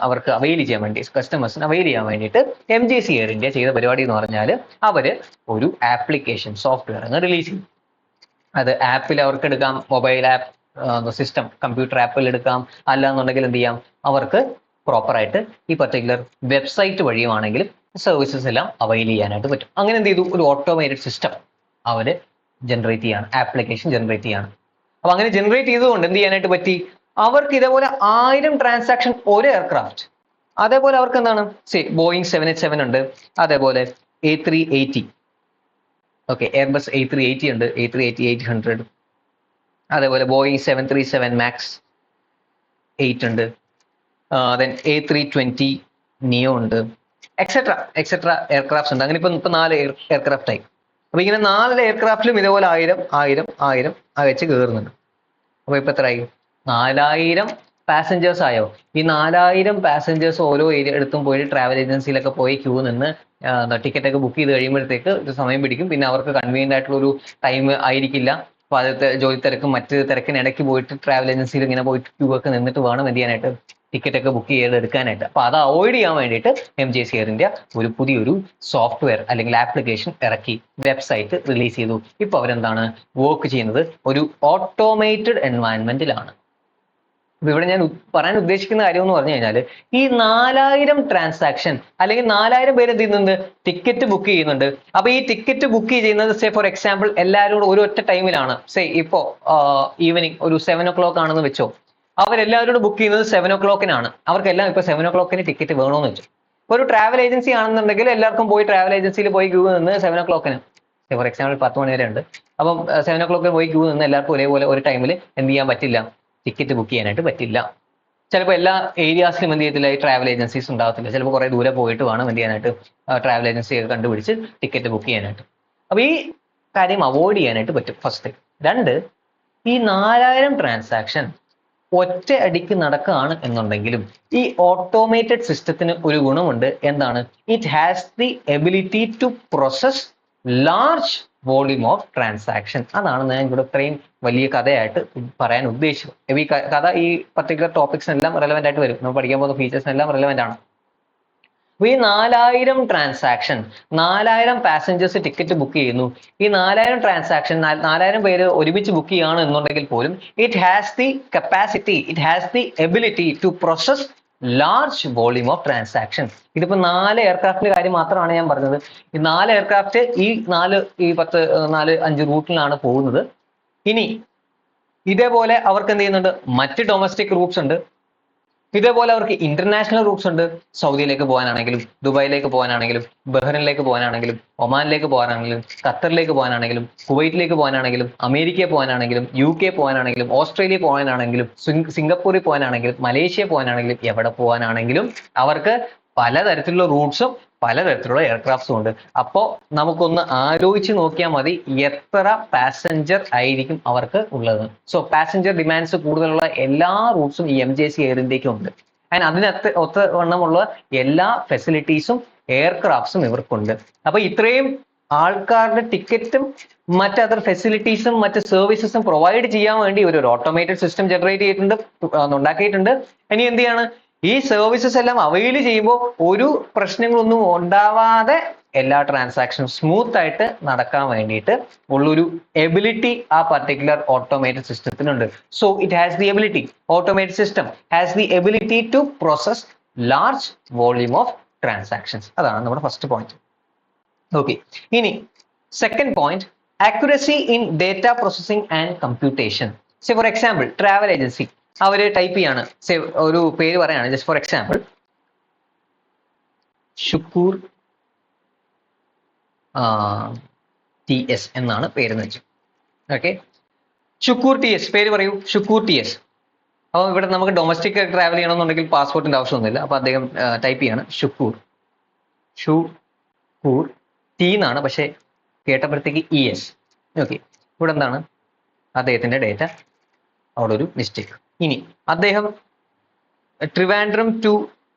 അവർക്ക് അവൈൽ ചെയ്യാൻ വേണ്ടി, കസ്റ്റമേഴ്സിന് അവൈൽ ചെയ്യാൻ വേണ്ടിയിട്ട് MJC എയർ ഇന്ത്യ ചെയ്ത പരിപാടി എന്ന് പറഞ്ഞാൽ അവര് ഒരു ആപ്ലിക്കേഷൻ സോഫ്റ്റ്വെയർ അങ്ങ് റിലീസ് ചെയ്യും. അത് ആപ്പിൽ അവർക്ക് എടുക്കാം, മൊബൈൽ ആപ്പ് സിസ്റ്റം, കമ്പ്യൂട്ടർ ആപ്പിൽ എടുക്കാം. അല്ലാന്നുണ്ടെങ്കിൽ എന്ത് ചെയ്യാം, അവർക്ക് പ്രോപ്പറായിട്ട് ഈ പർട്ടിക്കുലർ വെബ്സൈറ്റ് വഴിയുമാണെങ്കിലും സർവീസസ് എല്ലാം അവൈൽ ചെയ്യാനായിട്ട് പറ്റും. അങ്ങനെ എന്ത് ചെയ്തു, ഒരു ഓട്ടോമേറ്റഡ് സിസ്റ്റം അവര് ജനറേറ്റ് ചെയ്യാണ്, ആപ്ലിക്കേഷൻ ജനറേറ്റ് ചെയ്യാണ്. അപ്പൊ അങ്ങനെ ജനറേറ്റ് ചെയ്തുകൊണ്ട് എന്ത് ചെയ്യാനായിട്ട് പറ്റി, അവർക്ക് ഇതേപോലെ 1000 ട്രാൻസാക്ഷൻ ഒരു എയർക്രാഫ്റ്റ്. അതേപോലെ അവർക്ക് എന്താണ്, ബോയിങ് 787 ഉണ്ട്, അതേപോലെ A380. ഓക്കെ, എയർബസ് A380 ഉണ്ട്, A380-800. അതേപോലെ ബോയിങ് 737 MAX 8 ഉണ്ട്, then A320 നിയോ ഉണ്ട്, എക്സെട്ര എയർക്രാഫ്റ്റ് ഉണ്ട്. അങ്ങനെ ഇപ്പൊ 4 എയർക്രാഫ്റ്റ് ആയി. അപ്പൊ ഇങ്ങനെ 4 എയർക്രാഫ്റ്റിലും ഇതേപോലെ 1000 വെച്ച് കയറുന്നുണ്ട്. അപ്പൊ ഇപ്പൊ എത്രയായി? 4000 പാസഞ്ചേഴ്സ് ആയോ? ഈ 4000 പാസഞ്ചേഴ്സ് ഓരോ ഏരിയ എടുത്തും പോയി ട്രാവൽ ഏജൻസിയിലൊക്കെ പോയി ക്യൂ നിന്ന് ടിക്കറ്റ് ഒക്കെ ബുക്ക് ചെയ്ത് കഴിയുമ്പോഴത്തേക്ക് ഒരു സമയം പിടിക്കും. പിന്നെ അവർക്ക് കൺവീനിയന്റ് ആയിട്ടുള്ള ഒരു ടൈം ആയിരിക്കില്ല. അപ്പൊ അത് ജോലി തിരക്കും മറ്റ് തിരക്കിനിടയ്ക്ക് പോയിട്ട് ട്രാവൽ ഏജൻസിയിൽ ഇങ്ങനെ പോയിട്ട് ക്യൂ ഒക്കെ നിന്നിട്ട് വേണം എന്ത് ചെയ്യാനായിട്ട്, ടിക്കറ്റ് ഒക്കെ ബുക്ക് ചെയ്ത് എടുക്കാനായിട്ട്. അപ്പൊ അത് അവോയ്ഡ് ചെയ്യാൻ വേണ്ടിയിട്ട് MJC എയർ ഇന്ത്യ ഒരു പുതിയൊരു സോഫ്റ്റ്വെയർ അല്ലെങ്കിൽ ആപ്ലിക്കേഷൻ ഇറക്കി, വെബ്സൈറ്റ് റിലീസ് ചെയ്തു. ഇപ്പൊ അവരെന്താണ് വർക്ക് ചെയ്യുന്നത്? ഒരു ഓട്ടോമേറ്റഡ് എൻവയൺമെന്റിലാണ്. അപ്പൊ ഇവിടെ ഞാൻ പറയാൻ ഉദ്ദേശിക്കുന്ന കാര്യം എന്ന് പറഞ്ഞു കഴിഞ്ഞാൽ, ഈ 4000 ട്രാൻസാക്ഷൻ അല്ലെങ്കിൽ 4000 പേര് എന്ത് ചെയ്യുന്നുണ്ട്? ടിക്കറ്റ് ബുക്ക് ചെയ്യുന്നുണ്ട്. അപ്പൊ ഈ ടിക്കറ്റ് ബുക്ക് ചെയ്യുന്നത് സേ ഫോർ എക്സാമ്പിൾ എല്ലാവരും കൂടെ ഒരു ഒറ്റ ടൈമിലാണ്. സേ ഇപ്പോ ഈവനിങ് ഒരു 7 o'clock ആണെന്ന് വെച്ചോ. അവരെല്ലാവരോടും ബുക്ക് ചെയ്യുന്നത് 7 o'clockനാണ്. അവർക്കെല്ലാം ഇപ്പൊ 7 o'clockന് ടിക്കറ്റ് വേണമെന്ന് വെച്ചു. ഒരു ട്രാവൽ ഏജൻസി ആണെന്നുണ്ടെങ്കിൽ എല്ലാവർക്കും പോയി ട്രാവൽ ഏജൻസിയിൽ പോയി ക്യൂ നിന്ന് 7 o'clockന്, ഫോർ എക്സാമ്പിൾ 10 മണി വരെ ഉണ്ട്. അപ്പം 7 o'clockന് പോയി ക്യൂ നിന്ന് എല്ലാവർക്കും ഒരേപോലെ ഒരു ടൈമിൽ എന്ത് ചെയ്യാൻ പറ്റില്ല? ടിക്കറ്റ് ബുക്ക് ചെയ്യാനായിട്ട് പറ്റില്ല. ചിലപ്പോൾ എല്ലാ ഏരിയാസിലും എന്ത് ചെയ്യത്തില്ല, ഈ ട്രാവൽ ഏജൻസീസ് ഉണ്ടാകത്തില്ല. ചിലപ്പോൾ കുറെ ദൂരെ പോയിട്ട് വേണം എന്ത് ചെയ്യാനായിട്ട്, ട്രാവൽ ഏജൻസി ഒക്കെ കണ്ടുപിടിച്ച് ടിക്കറ്റ് ബുക്ക് ചെയ്യാനായിട്ട്. അപ്പൊ ഈ കാര്യം അവോയ്ഡ് ചെയ്യാനായിട്ട് പറ്റും. ഫസ്റ്റ്. 2, ഈ 4000 ട്രാൻസാക്ഷൻ ഒറ്റ അടിക്ക് നടക്കുകയാണ് എന്നുണ്ടെങ്കിലും ഈ ഓട്ടോമേറ്റഡ് സിസ്റ്റത്തിന് ഒരു ഗുണമുണ്ട്. എന്താണ്? It has the ability to process large volume of transaction. അതാണ് ഞാൻ ഇവിടെ ഇത്രയും വലിയ കഥയായിട്ട് പറയാൻ ഉദ്ദേശിച്ചത്. ഈ കഥ ഈ പർട്ടിക്കുലർ ടോപ്പിക്സിനെല്ലാം റെലവെന്റ് ആയിട്ട് വരും. നമ്മൾ പഠിക്കാൻ പോകുന്ന ഫീച്ചേഴ്സിനെല്ലാം റെലവെന്റ് ആണ്. ഈ 4000 ട്രാൻസാക്ഷൻ, 4000 പാസഞ്ചേഴ്സ് ടിക്കറ്റ് ബുക്ക് ചെയ്യുന്നു. ഈ 4000 ട്രാൻസാക്ഷൻ 4000 പേര് ഒരുമിച്ച് ബുക്ക് ചെയ്യുകയാണ് എന്നുണ്ടെങ്കിൽ പോലും it has the capacity, it has the ability to process large volume of transaction. ഇതിപ്പോ 4 എയർക്രാഫ്റ്റിന്റെ കാര്യം മാത്രമാണ് ഞാൻ പറഞ്ഞത്. ഈ 4 എയർക്രാഫ്റ്റ് ഈ 4-5 റൂട്ടിലാണ് പോകുന്നത്. ഇനി ഇതേപോലെ അവർക്ക് എന്ത് ചെയ്യുന്നുണ്ട്? മറ്റ് ഡൊമസ്റ്റിക് റൂട്ട്സ് ഉണ്ട്. ഇതേപോലെ അവർക്ക് ഇന്റർനാഷണൽ റൂട്ട്സ് ഉണ്ട്. സൗദിയിലേക്ക് പോകാനാണെങ്കിലും, ദുബായിലേക്ക് പോകാനാണെങ്കിലും, ബഹ്റിനിലേക്ക് പോകാനാണെങ്കിലും, ഒമാനിലേക്ക് പോകാനാണെങ്കിലും, ഖത്തറിലേക്ക് പോകാനാണെങ്കിലും, കുവൈറ്റിലേക്ക് പോകാനാണെങ്കിലും, അമേരിക്കയിൽ പോകാനാണെങ്കിലും, UK പോകാനാണെങ്കിലും, ഓസ്ട്രേലിയ പോകാനാണെങ്കിലും, സിംഗപ്പൂരിൽ പോകാനാണെങ്കിലും, മലേഷ്യ പോകാനാണെങ്കിലും, എവിടെ പോകാനാണെങ്കിലും അവർക്ക് പലതരത്തിലുള്ള റൂട്ട്സും പലതരത്തിലുള്ള എയർക്രാഫ്റ്റ്സും ഉണ്ട്. അപ്പോൾ നമുക്കൊന്ന് ആലോചിച്ച് നോക്കിയാൽ മതി എത്ര പാസഞ്ചർ ആയിരിക്കും അവർക്ക് ഉള്ളത്. സോ പാസഞ്ചർ ഡിമാൻഡ്സ് കൂടുതലുള്ള എല്ലാ റൂട്ട്സും ഈ MJC എയർ ഇന്ത്യക്കും ഉണ്ട്. ആൻഡ് അതിനകത്ത് ഒത്തവണ്ണമുള്ള എല്ലാ ഫെസിലിറ്റീസും എയർക്രാഫ്റ്റ്സും ഇവർക്കുണ്ട്. അപ്പൊ ഇത്രയും ആൾക്കാരുടെ ടിക്കറ്റും മറ്റ് അതർ ഫെസിലിറ്റീസും മറ്റ് സർവീസസും പ്രൊവൈഡ് ചെയ്യാൻ വേണ്ടി ഒരു ഓട്ടോമേറ്റഡ് സിസ്റ്റം ജനറേറ്റ് ചെയ്തിട്ടുണ്ട്, ഉണ്ടാക്കിയിട്ടുണ്ട്. ഇനി എന്ത് ചെയ്യാണ്? ഈ സർവീസസ് എല്ലാം അവൈൽ ചെയ്യുമ്പോൾ ഒരു പ്രശ്നങ്ങളൊന്നും ഉണ്ടാവാതെ എല്ലാ ട്രാൻസാക്ഷനും സ്മൂത്ത് ആയിട്ട് നടക്കാൻ വേണ്ടിയിട്ട് ഉള്ളൊരു എബിലിറ്റി ആ പർട്ടിക്കുലർ ഓട്ടോമേറ്റഡ് സിസ്റ്റത്തിനുണ്ട്. So it has the ability, automated system has the ability to process large volume of transactions. അതാണ് നമ്മുടെ ഫസ്റ്റ് പോയിന്റ്. ഓക്കെ, ഇനി second point, accuracy in data processing and computation. Say for example travel agency അവര് type ചെയ്യാണ്, ഒരു പേര് പറയാണ്, just for example Shukoor TS എന്നാണ് പേരെന്ന് വെച്ചു. ഓക്കെ, ഷുക്കൂർ TS, പേര് പറയൂ. ഷുക്കൂർ TS. അപ്പോൾ ഇവിടെ നമുക്ക് ഡൊമസ്റ്റിക് ട്രാവൽ ചെയ്യണമെന്നുണ്ടെങ്കിൽ പാസ്പോർട്ടിന്റെ ആവശ്യമൊന്നുമില്ല. അപ്പൊ അദ്ദേഹം ടൈപ്പ് ചെയ്യാണ് ഷുക്കൂർ T എന്നാണ്, പക്ഷെ കേട്ടപ്പോഴത്തേക്ക് ES. ഓക്കെ, ഇവിടെ എന്താണ് അദ്ദേഹത്തിന്റെ ഡേറ്റ, അവിടെ ഒരു മിസ്റ്റേക്ക്. ഇനി അദ്ദേഹം ട്രിവാൻഡ്രം ടു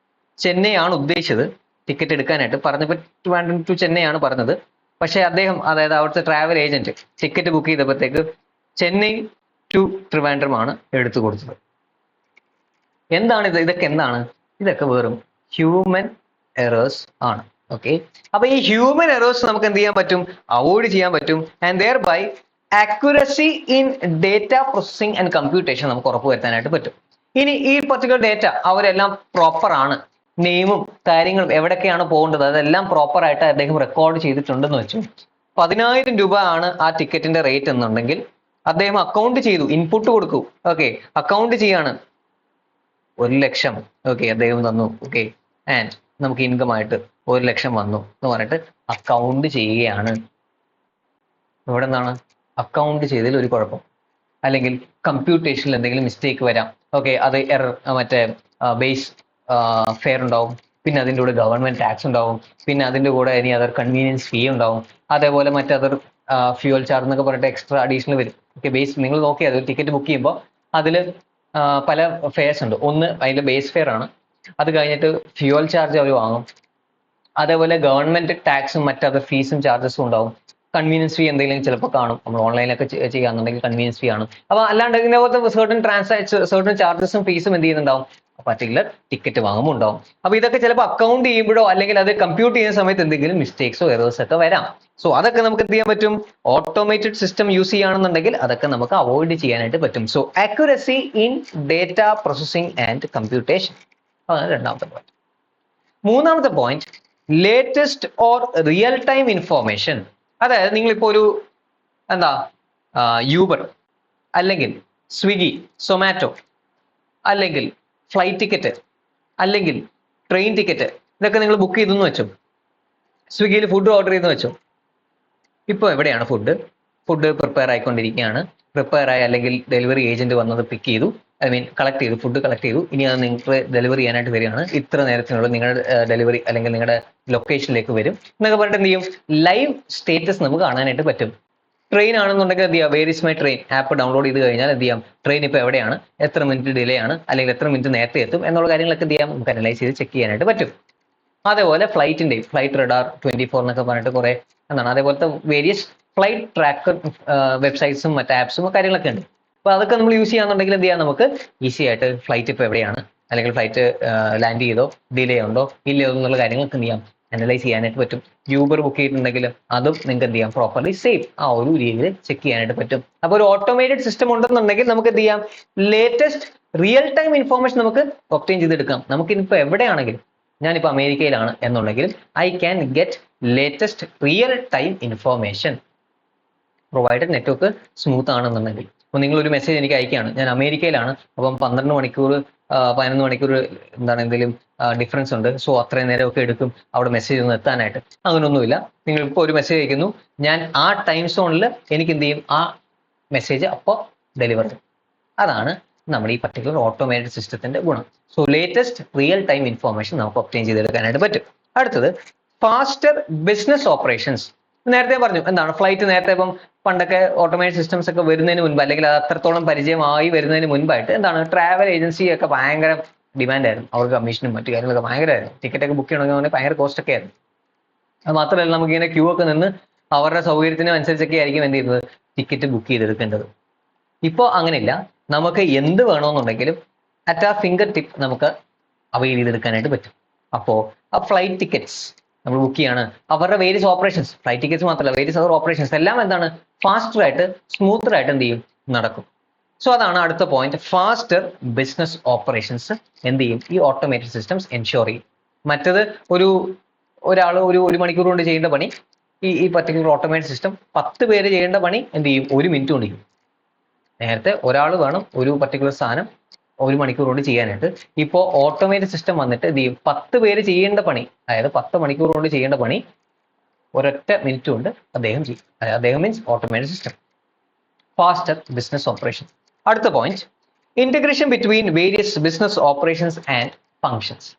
ചെന്നൈ ആണ് ഉദ്ദേശിച്ചത് ടിക്കറ്റ് എടുക്കാനായിട്ട്. പറഞ്ഞപ്പോൾ ട്രിവാൻഡ്രം ടു ചെന്നൈ ആണ് പറഞ്ഞത്. പക്ഷെ അദ്ദേഹം, അതായത് അവിടുത്തെ ട്രാവൽ ഏജന്റ് ടിക്കറ്റ് ബുക്ക് ചെയ്തപ്പോഴത്തേക്ക് ചെന്നൈ ടു ട്രിവാൻഡ്രം ആണ് എടുത്തു കൊടുത്തത്. എന്താണ് ഇത്? ഇതൊക്കെ എന്താണ്? ഇതൊക്കെ വെറും ഹ്യൂമൻ എറേഴ്സ് ആണ്. ഓക്കെ, അപ്പൊ ഈ ഹ്യൂമൻ എറേഴ്സ് നമുക്ക് എന്ത് ചെയ്യാൻ പറ്റും? അവോയ്ഡ് ചെയ്യാൻ പറ്റും. And thereby accuracy in data processing and computation നമുക്ക് ഉറപ്പുവരുത്താനായിട്ട് പറ്റും. ഇനി ഈ പർട്ടിക്കുലർ ഡേറ്റ അവരെല്ലാം പ്രോപ്പർ ആണ്, നെയിമും കാര്യങ്ങളും എവിടൊക്കെയാണ് പോകേണ്ടത് അതെല്ലാം പ്രോപ്പർ ആയിട്ട് അദ്ദേഹം റെക്കോർഡ് ചെയ്തിട്ടുണ്ടെന്ന് വെച്ചു. 10,000 രൂപ ആണ് ആ ടിക്കറ്റിന്റെ റേറ്റ് എന്നുണ്ടെങ്കിൽ അദ്ദേഹം അക്കൗണ്ട് ചെയ്തു, ഇൻപുട്ട് കൊടുക്കൂ. ഓക്കെ, അക്കൗണ്ട് ചെയ്യാണ് 1,00,000. ഓക്കെ, അദ്ദേഹം തന്നു. ഓക്കെ, ആൻഡ് നമുക്ക് ഇൻകം ആയിട്ട് 1,00,000 വന്നു എന്ന് പറഞ്ഞിട്ട് അക്കൗണ്ട് ചെയ്യുകയാണ്. ഇവിടെ എന്താണ്? അക്കൗണ്ട് ചെയ്തതിൽ ഒരു കുഴപ്പം, അല്ലെങ്കിൽ കമ്പ്യൂട്ടേഷനിൽ എന്തെങ്കിലും മിസ്റ്റേക്ക് വരാം. ഓക്കെ, അത് എറർ, മറ്റേ ബേസ് ഫെയർ ഉണ്ടാവും, പിന്നെ അതിൻ്റെ കൂടെ ഗവൺമെന്റ് ടാക്സ് ഉണ്ടാവും, പിന്നെ അതിൻ്റെ കൂടെ ഇനി അതർ കൺവീനിയൻസ് ഫീ ഉണ്ടാവും, അതേപോലെ മറ്റതർ ഫ്യൂവൽ ചാർജ് എന്നൊക്കെ പറഞ്ഞിട്ട് എക്സ്ട്രാ അഡീഷണൽ വരും. ഓക്കെ, ബേസ് നിങ്ങൾ നോക്കിയാൽ ഒരു ടിക്കറ്റ് ബുക്ക് ചെയ്യുമ്പോൾ അതിൽ പല ഫെയർസ് ഉണ്ട്. ഒന്ന് അതിൻ്റെ ബേസ് ഫെയർ ആണ്, അത് കഴിഞ്ഞിട്ട് ഫ്യൂവൽ ചാർജ് അവർ വാങ്ങും, അതേപോലെ ഗവൺമെന്റ് ടാക്സും മറ്റത് ഫീസും ചാർജസും ഉണ്ടാവും, കൺവീനിയൻസ് ഫീ എന്തെങ്കിലും ചിലപ്പോൾ കാണും, നമ്മൾ ഓൺലൈനിലൊക്കെ ചെയ്യാന്നുണ്ടെങ്കിൽ കൺവീനിയൻസ് ഫീ ആണ്. അപ്പോൾ അല്ലാണ്ട് ഇതിനകത്ത് സർട്ടൻ ചാർജസും ഫീസും എന്ത് ചെയ്യുന്നുണ്ടാവും, പർട്ടിക്കുലർ ടിക്കറ്റ് വാങ്ങുമ്പോൾ ഉണ്ടാവും. അപ്പോൾ ഇതൊക്കെ ചിലപ്പോൾ അക്കൗണ്ട് ചെയ്യുമ്പോഴോ അല്ലെങ്കിൽ അത് കമ്പ്യൂട്ട് ചെയ്യുന്ന സമയത്ത് എന്തെങ്കിലും മിസ്റ്റേക്സോ എറേഴ്സ് ഒക്കെ വരാം. സോ അതൊക്കെ നമുക്ക് എന്ത് ചെയ്യാൻ പറ്റും, ഓട്ടോമേറ്റഡ് സിസ്റ്റം യൂസ് ചെയ്യുകയാണെന്നുണ്ടെങ്കിൽ അതൊക്കെ നമുക്ക് അവോയ്ഡ് ചെയ്യാനായിട്ട് പറ്റും. So accuracy in data processing and computation, അതാണ് രണ്ടാമത്തെ പോയിന്റ്. മൂന്നാമത്തെ point, latest or real time information. അതായത് നിങ്ങളിപ്പോൾ ഒരു എന്താ യൂബർ അല്ലെങ്കിൽ സ്വിഗ്ഗി, സൊമാറ്റോ, അല്ലെങ്കിൽ ഫ്ലൈറ്റ് ടിക്കറ്റ്, അല്ലെങ്കിൽ ട്രെയിൻ ടിക്കറ്റ്, ഇതൊക്കെ നിങ്ങൾ ബുക്ക് ചെയ്തെന്ന് വെച്ചോ, സ്വിഗ്ഗിയിൽ ഫുഡ് ഓർഡർ ചെയ്തെന്ന് വെച്ചോ. ഇപ്പോൾ എവിടെയാണ് ഫുഡ് പ്രിപ്പയർ ആയിക്കൊണ്ടിരിക്കുകയാണ്, പ്രിപ്പയർ ആയി അല്ലെങ്കിൽ ഡെലിവറി ഏജന്റ് വന്നത് പിക്ക് ചെയ്തു, കളക്ട് ചെയ്തു, ഫുഡ് കളക്ട് ചെയ്തു, ഇനി അത് നിങ്ങൾക്ക് ഡെലിവറി ചെയ്യാനായിട്ട് വരികയാണ്, ഇത്ര നേരത്തിനുള്ളിൽ നിങ്ങളുടെ ഡെലിവറി അല്ലെങ്കിൽ നിങ്ങളുടെ ലൊക്കേഷനിലേക്ക് വരും എന്നൊക്കെ പറഞ്ഞിട്ട് എന്ത് ചെയ്യും, ലൈവ് സ്റ്റേറ്റസ് നമുക്ക് കാണാനായിട്ട് പറ്റും. ട്രെയിൻ ആണെന്നുണ്ടെങ്കിൽ എന്ത് ചെയ്യാം, where is my train app download ചെയ്ത് കഴിഞ്ഞാൽ എന്ത് ചെയ്യാം, ട്രെയിൻ ഇപ്പോൾ എവിടെയാണ്, എത്ര മിനിറ്റ് ഡിലേ ആണ്, അല്ലെങ്കിൽ എത്ര മിനിറ്റ് നേരത്തെ എത്തും എന്നുള്ള കാര്യങ്ങളൊക്കെ എന്ത് ചെയ്യാം, നമുക്ക് അനലൈസ് ചെയ്ത് ചെക്ക് ചെയ്യാനായിട്ട് പറ്റും. അതേപോലെ ഫ്ലൈറ്റ് റഡാർ 24 എന്നൊക്കെ പറഞ്ഞിട്ട് കുറെ എന്താണ്, അതേപോലത്തെ വേരിയസ് ഫ്ലൈറ്റ് ട്രാക്കർ വെബ്സൈറ്റ്സും മറ്റ് ആപ്സും കാര്യങ്ങളൊക്കെ ഉണ്ട്. അപ്പോൾ അതൊക്കെ നമ്മൾ യൂസ് ചെയ്യാന്നുണ്ടെങ്കിൽ എന്ത് ചെയ്യാം, നമുക്ക് ഈസി ആയിട്ട് ഫ്ലൈറ്റ് ഇപ്പോൾ എവിടെയാണ്, അല്ലെങ്കിൽ ഫ്ലൈറ്റ് ലാൻഡ് ചെയ്തോ, ഡിലേ ഉണ്ടോ ഇല്ലയോ എന്നുള്ള കാര്യങ്ങളൊക്കെ എന്ത് ചെയ്യാം, അനലൈസ് ചെയ്യാനായിട്ട് പറ്റും. യൂബർ ബുക്ക് ചെയ്തിട്ടുണ്ടെങ്കിൽ അതും നിങ്ങൾക്ക് എന്ത് ചെയ്യാം, പ്രോപ്പർലി സേഫ് ആ ഒരു രീതിയിൽ ചെക്ക് ചെയ്യാനായിട്ട് പറ്റും. അപ്പോൾ ഒരു ഓട്ടോമേറ്റഡ് സിസ്റ്റം ഉണ്ടെന്നുണ്ടെങ്കിൽ നമുക്ക് എന്ത് ചെയ്യാം, ലേറ്റസ്റ്റ് റിയൽ ടൈം ഇൻഫോർമേഷൻ നമുക്ക് ഒബ്റ്റെയിൻ ചെയ്തെടുക്കാം. നമുക്കിപ്പോൾ എവിടെയാണെങ്കിലും, ഞാനിപ്പോൾ അമേരിക്കയിലാണ് എന്നുണ്ടെങ്കിലും I can get latest real time information provided network smooth ആണെന്നുണ്ടെങ്കിൽ. അപ്പോൾ നിങ്ങളൊരു മെസ്സേജ് എനിക്ക് അയക്കുകയാണ്, ഞാൻ അമേരിക്കയിലാണ്, അപ്പം 12 മണിക്കൂർ 11 മണിക്കൂർ എന്താണ് എന്തെങ്കിലും ഡിഫറൻസ് ഉണ്ട്, സോ അത്രയും നേരമൊക്കെ എടുക്കും അവിടെ മെസ്സേജ് ഒന്ന് എത്താനായിട്ട്. അങ്ങനെയൊന്നുമില്ല, നിങ്ങൾ ഇപ്പോൾ ഒരു മെസ്സേജ് അയക്കുന്നു, ഞാൻ ആ ടൈം സോണിൽ എനിക്ക് എന്ത് ചെയ്യും, ആ മെസ്സേജ് അപ്പോൾ ഡെലിവർ ചെയ്യും. അതാണ് നമ്മുടെ ഈ പർട്ടിക്കുലർ ഓട്ടോമേറ്റഡ് സിസ്റ്റത്തിന്റെ ഗുണം. So latest real time information നമുക്ക് ഒബ്റ്റെയിൻ ചെയ്തെടുക്കാനായിട്ട് പറ്റും. അടുത്തത് ഫാസ്റ്റർ ബിസിനസ് ഓപ്പറേഷൻസ്. നേരത്തെ പറഞ്ഞു എന്താണ്, ഫ്ലൈറ്റ് നേരത്തെ ഇപ്പം പണ്ടൊക്കെ ഓട്ടോമേറ്റഡ് സിസ്റ്റംസ് ഒക്കെ വരുന്നതിന് മുൻപ്, അല്ലെങ്കിൽ അത് അത്രത്തോളം പരിചയമായി വരുന്നതിന് മുൻപായിട്ട് എന്താണ്, ട്രാവൽ ഏജൻസി ഒക്കെ ഭയങ്കര ഡിമാൻഡ് ആയിരുന്നു, അവർക്ക് കമ്മീഷനും മറ്റു കാര്യങ്ങളൊക്കെ ഭയങ്കരമായിരുന്നു. ടിക്കറ്റ് ഒക്കെ ബുക്ക് ചെയ്യണമെങ്കിൽ ഭയങ്കര കോസ്റ്റ് ഒക്കെ ആയിരുന്നു. അത് മാത്രമല്ല നമുക്ക് ഇങ്ങനെ ക്യൂ ഒക്കെ നിന്ന് അവരുടെ സൗകര്യത്തിനും അനുസരിച്ചൊക്കെ ആയിരിക്കും എന്ത് ചെയ്യുന്നത്, ടിക്കറ്റ് ബുക്ക് ചെയ്തെടുക്കേണ്ടത്. ഇപ്പോൾ അങ്ങനെയില്ല, നമുക്ക് എന്ത് വേണമെന്നുണ്ടെങ്കിലും അറ്റ് ആ ഫിംഗർ ടിപ്പ് നമുക്ക് അവൈൽ ചെയ്തെടുക്കാനായിട്ട് പറ്റും. അപ്പോൾ ആ ഫ്ലൈറ്റ് ടിക്കറ്റ്സ് നമ്മൾ ബുക്ക് ചെയ്യാണ്, അവരുടെ വേരിയസ് ഓപ്പറേഷൻസ്, ഫ്ലൈറ്റ് ടിക്കറ്റ്സ് മാത്രമല്ല വേരിയസ് അതർ ഓപ്പറേഷൻസ് എല്ലാം എന്താണ്, ഫാസ്റ്റർ ആയിട്ട് സ്മൂത്തർ ആയിട്ട് എന്ത് ചെയ്യും, നടക്കും. സോ അതാണ് അടുത്ത പോയിന്റ്, ഫാസ്റ്റർ ബിസിനസ് ഓപ്പറേഷൻസ് എന്ത് ചെയ്യും, ഈ ഓട്ടോമേറ്റഡ് സിസ്റ്റംസ് എൻഷുർ ചെയ്യും. മറ്റത് ഒരാൾ ഒരു മണിക്കൂർ കൊണ്ട് ചെയ്യേണ്ട പണി ഈ പർട്ടിക്കുലർ ഓട്ടോമേറ്റഡ് സിസ്റ്റം 10 പേര് ചെയ്യേണ്ട പണി എന്ത് ചെയ്യും, 1 മിനിറ്റ് കൊണ്ട് ചെയ്യും. നേരത്തെ ഒരാൾ വേണം ഒരു പർട്ടിക്കുലർ സാധനം 1 മണിക്കൂർ കൊണ്ട് ചെയ്യാനായിട്ട്. ഇപ്പോൾ ഓട്ടോമേറ്റഡ് സിസ്റ്റം വന്നിട്ട് എന്ത് ചെയ്യും, 10 പേര് ചെയ്യേണ്ട പണി, അതായത് 10 മണിക്കൂർ കൊണ്ട് ചെയ്യേണ്ട പണി ഒരൊറ്റ മിനിറ്റ് കൊണ്ട് അദ്ദേഹം ചെയ്യും. അദ്ദേഹം means automated system, faster business operation. അടുത്ത point, integration between various business operations and functions.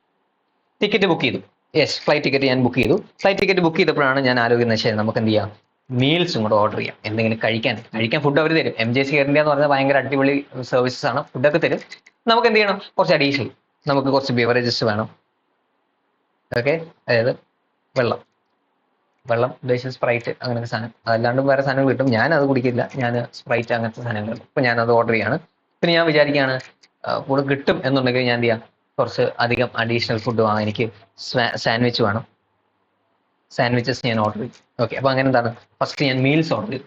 Ticket book ചെയ്തു, യെസ് ഫ്ലൈറ്റ് ടിക്കറ്റ് ഞാൻ ബുക്ക് ചെയ്തു. ഫ്ലൈറ്റ് ടിക്കറ്റ് ബുക്ക് ചെയ്തപ്പോഴാണ് ഞാൻ ആലോചിക്കുന്നത്, ശരി നമുക്ക് എന്ത് ചെയ്യാം, മീൽസും കൂടെ ഓർഡർ ചെയ്യാം, എന്തെങ്കിലും കഴിക്കാൻ ഫുഡ് അവർ തരും. MJC എയർ ഇന്ത്യ എന്ന് പറഞ്ഞാൽ ഭയങ്കര അടിപൊളി സർവീസസ് ആണ്, ഫുഡൊക്കെ തരും. നമുക്ക് എന്ത് ചെയ്യണം, കുറച്ച് അഡീഷണൽ നമുക്ക് കുറച്ച് ബിവറേജസ് വേണം. ഓക്കെ, അതായത് വെള്ളം ഉദ്ദേശിച്ച സ്പ്രൈറ്റ് അങ്ങനത്തെ സാധനം, അതല്ലാണ്ട് വേറെ സാധനങ്ങൾ കിട്ടും, ഞാൻ അത് കുടിക്കില്ല, ഞാൻ സ്പ്രൈറ്റ് അങ്ങനത്തെ സാധനങ്ങൾ. ഇപ്പം ഞാനത് ഓർഡർ ചെയ്യാണ്. പിന്നെ ഞാൻ വിചാരിക്കുകയാണ് കൂടെ കിട്ടും എന്നുണ്ടെങ്കിൽ ഞാൻ എന്ത് ചെയ്യാം, കുറച്ച് അധികം അഡീഷണൽ ഫുഡ് വാങ്ങാം, എനിക്ക് സാൻഡ്വിച്ച് വേണം, സാൻഡ്വിച്ചസ് ഞാൻ ഓർഡർ ചെയ്തു. ഓക്കെ, അപ്പോൾ അങ്ങനെ എന്താണ്, ഫസ്റ്റ് ഞാൻ മീൽസ് ഓർഡർ ചെയ്തു.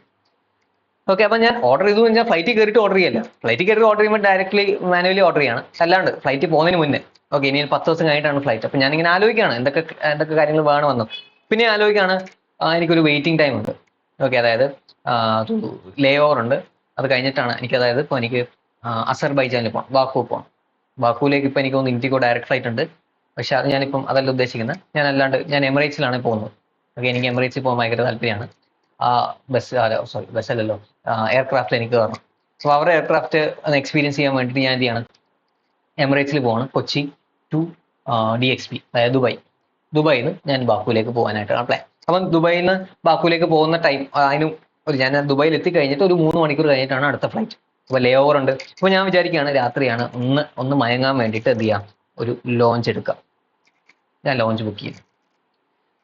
ഓക്കെ, അപ്പോൾ ഞാൻ ഓർഡർ ചെയ്തു കഴിഞ്ഞാൽ ഫ്ലൈറ്റിൽ കയറിയിട്ട് ഓർഡർ ചെയ്യല്ല, ഫ്ലൈറ്റിൽ കയറി ഓർഡർ ചെയ്യുമ്പോൾ ഡയറക്ട്ലി മാനുവലി ഓർഡർ ചെയ്യണം, അല്ലാണ്ട് ഫ്ലൈറ്റ് പോകുന്നതിന് മുന്നേ. ഓക്കെ, ഇനി 10 ദിവസം കഴിഞ്ഞിട്ടാണ് ഫ്ലൈറ്റ്. അപ്പോൾ ഞാനിങ്ങനെ ആലോചിക്കുകയാണ് എന്തൊക്കെ കാര്യങ്ങൾ വേണമെന്നും. പിന്നെ ആലോചിക്കുകയാണ് എനിക്കൊരു വെയിറ്റിംഗ് ടൈം ഉണ്ട്. ഓക്കെ, അതായത് ലേ ഓവർ ഉണ്ട്, അത് കഴിഞ്ഞിട്ടാണ് അതായത് ഇപ്പോൾ എനിക്ക് അസർബൈജാനിൽ പോകണം, ബാക്കുവിലേക്ക് ഇപ്പോൾ എനിക്ക് തോന്നുന്നു ഇൻഡിഗോ ഡയറക്റ്റ് ഫ്ലൈറ്റ് ഉണ്ട്. പക്ഷെ അത് ഞാനിപ്പം അതല്ല ഉദ്ദേശിക്കുന്നത്, ഞാൻ എമിറേറ്റ്സിലാണ് പോകുന്നത്. ഓക്കെ, എനിക്ക് എമിറേറ്റ്സിൽ പോകാൻ ഭയങ്കര താല്പര്യമാണ്. ബസ്സല്ലല്ലോ, എയർക്രാഫ്റ്റിൽ എനിക്ക് കയറണം. സോ അവരുടെ എയർക്രാഫ്റ്റ് ഒന്ന് എക്സ്പീരിയൻസ് ചെയ്യാൻ വേണ്ടിയിട്ട് ഞാൻ എന്ത് ചെയ്യണം, എമിറേറ്റ്സിൽ പോകണം, കൊച്ചി ടു DXB, അതായത് ദുബായിൽ നിന്ന് ഞാൻ ബാക്കുവിലേക്ക് പോകാനായിട്ടാണ് പ്ലാൻ. അപ്പം ദുബായിൽ നിന്ന് ബാക്കുവിലേക്ക് പോകുന്ന ടൈം അതിന് ഞാൻ ദുബായിൽ എത്തിക്കഴിഞ്ഞിട്ട് ഒരു 3 മണിക്കൂർ കഴിഞ്ഞിട്ടാണ് അടുത്ത ഫ്ലൈറ്റ്. അപ്പോൾ ലേ ഓവർ ഉണ്ട്. അപ്പോൾ ഞാൻ വിചാരിക്കുകയാണ് രാത്രിയാണ്, ഒന്ന് മയങ്ങാൻ വേണ്ടിയിട്ട് എന്ത് ചെയ്യാം, ഒരു ലോഞ്ച് എടുക്കാം. ഞാൻ ലോഞ്ച് ബുക്ക് ചെയ്തു.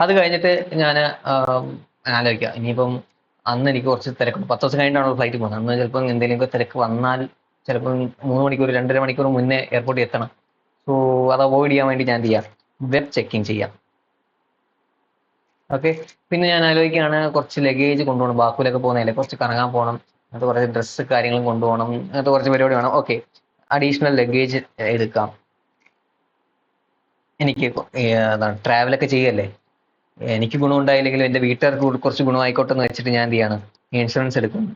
അത് കഴിഞ്ഞിട്ട് ഞാൻ ആലോചിക്കാം, ഇനിയിപ്പം അന്ന് എനിക്ക് കുറച്ച് തിരക്കുണ്ട്. 10 ദിവസം കഴിഞ്ഞിട്ടാണ് ഫ്ലൈറ്റ് പോകുന്നത്. അന്ന് ചിലപ്പം എന്തെങ്കിലുമൊക്കെ തിരക്ക് വന്നാൽ ചിലപ്പം 3 മണിക്കൂർ 2.5 മണിക്കൂർ മുന്നേ എയർപോർട്ടിൽ എത്തണം. സോ അത് അവോയ്ഡ് ചെയ്യാൻ വേണ്ടി ഞാൻ എന്ത് ചെയ്യാം, വെബ് ചെക്കിങ് ചെയ്യാം. ഓക്കെ. പിന്നെ ഞാൻ ആലോചിക്കുകയാണ് കുറച്ച് ലഗേജ് കൊണ്ടുപോകണം, ബാക്കുവിലൊക്കെ പോകുന്നതല്ലേ, കുറച്ച് കറങ്ങാൻ പോകണം, അത് കുറച്ച് ഡ്രസ്സ് കാര്യങ്ങളും കൊണ്ടുപോകണം, അങ്ങനത്തെ കുറച്ച് പരിപാടി വേണം. ഓക്കെ, അഡീഷണൽ ലഗേജ് എടുക്കാം. എനിക്ക് എന്താണ് ട്രാവലൊക്കെ ചെയ്യല്ലേ, എനിക്ക് ഗുണം ഉണ്ടായില്ലെങ്കിലും എൻ്റെ വീട്ടുകാർക്ക് കുറച്ച് ഗുണമായിക്കോട്ടെ എന്ന് വെച്ചിട്ട് ഞാൻ എന്ത് ചെയ്യാണ്, ഇൻഷുറൻസ് എടുക്കുന്നു.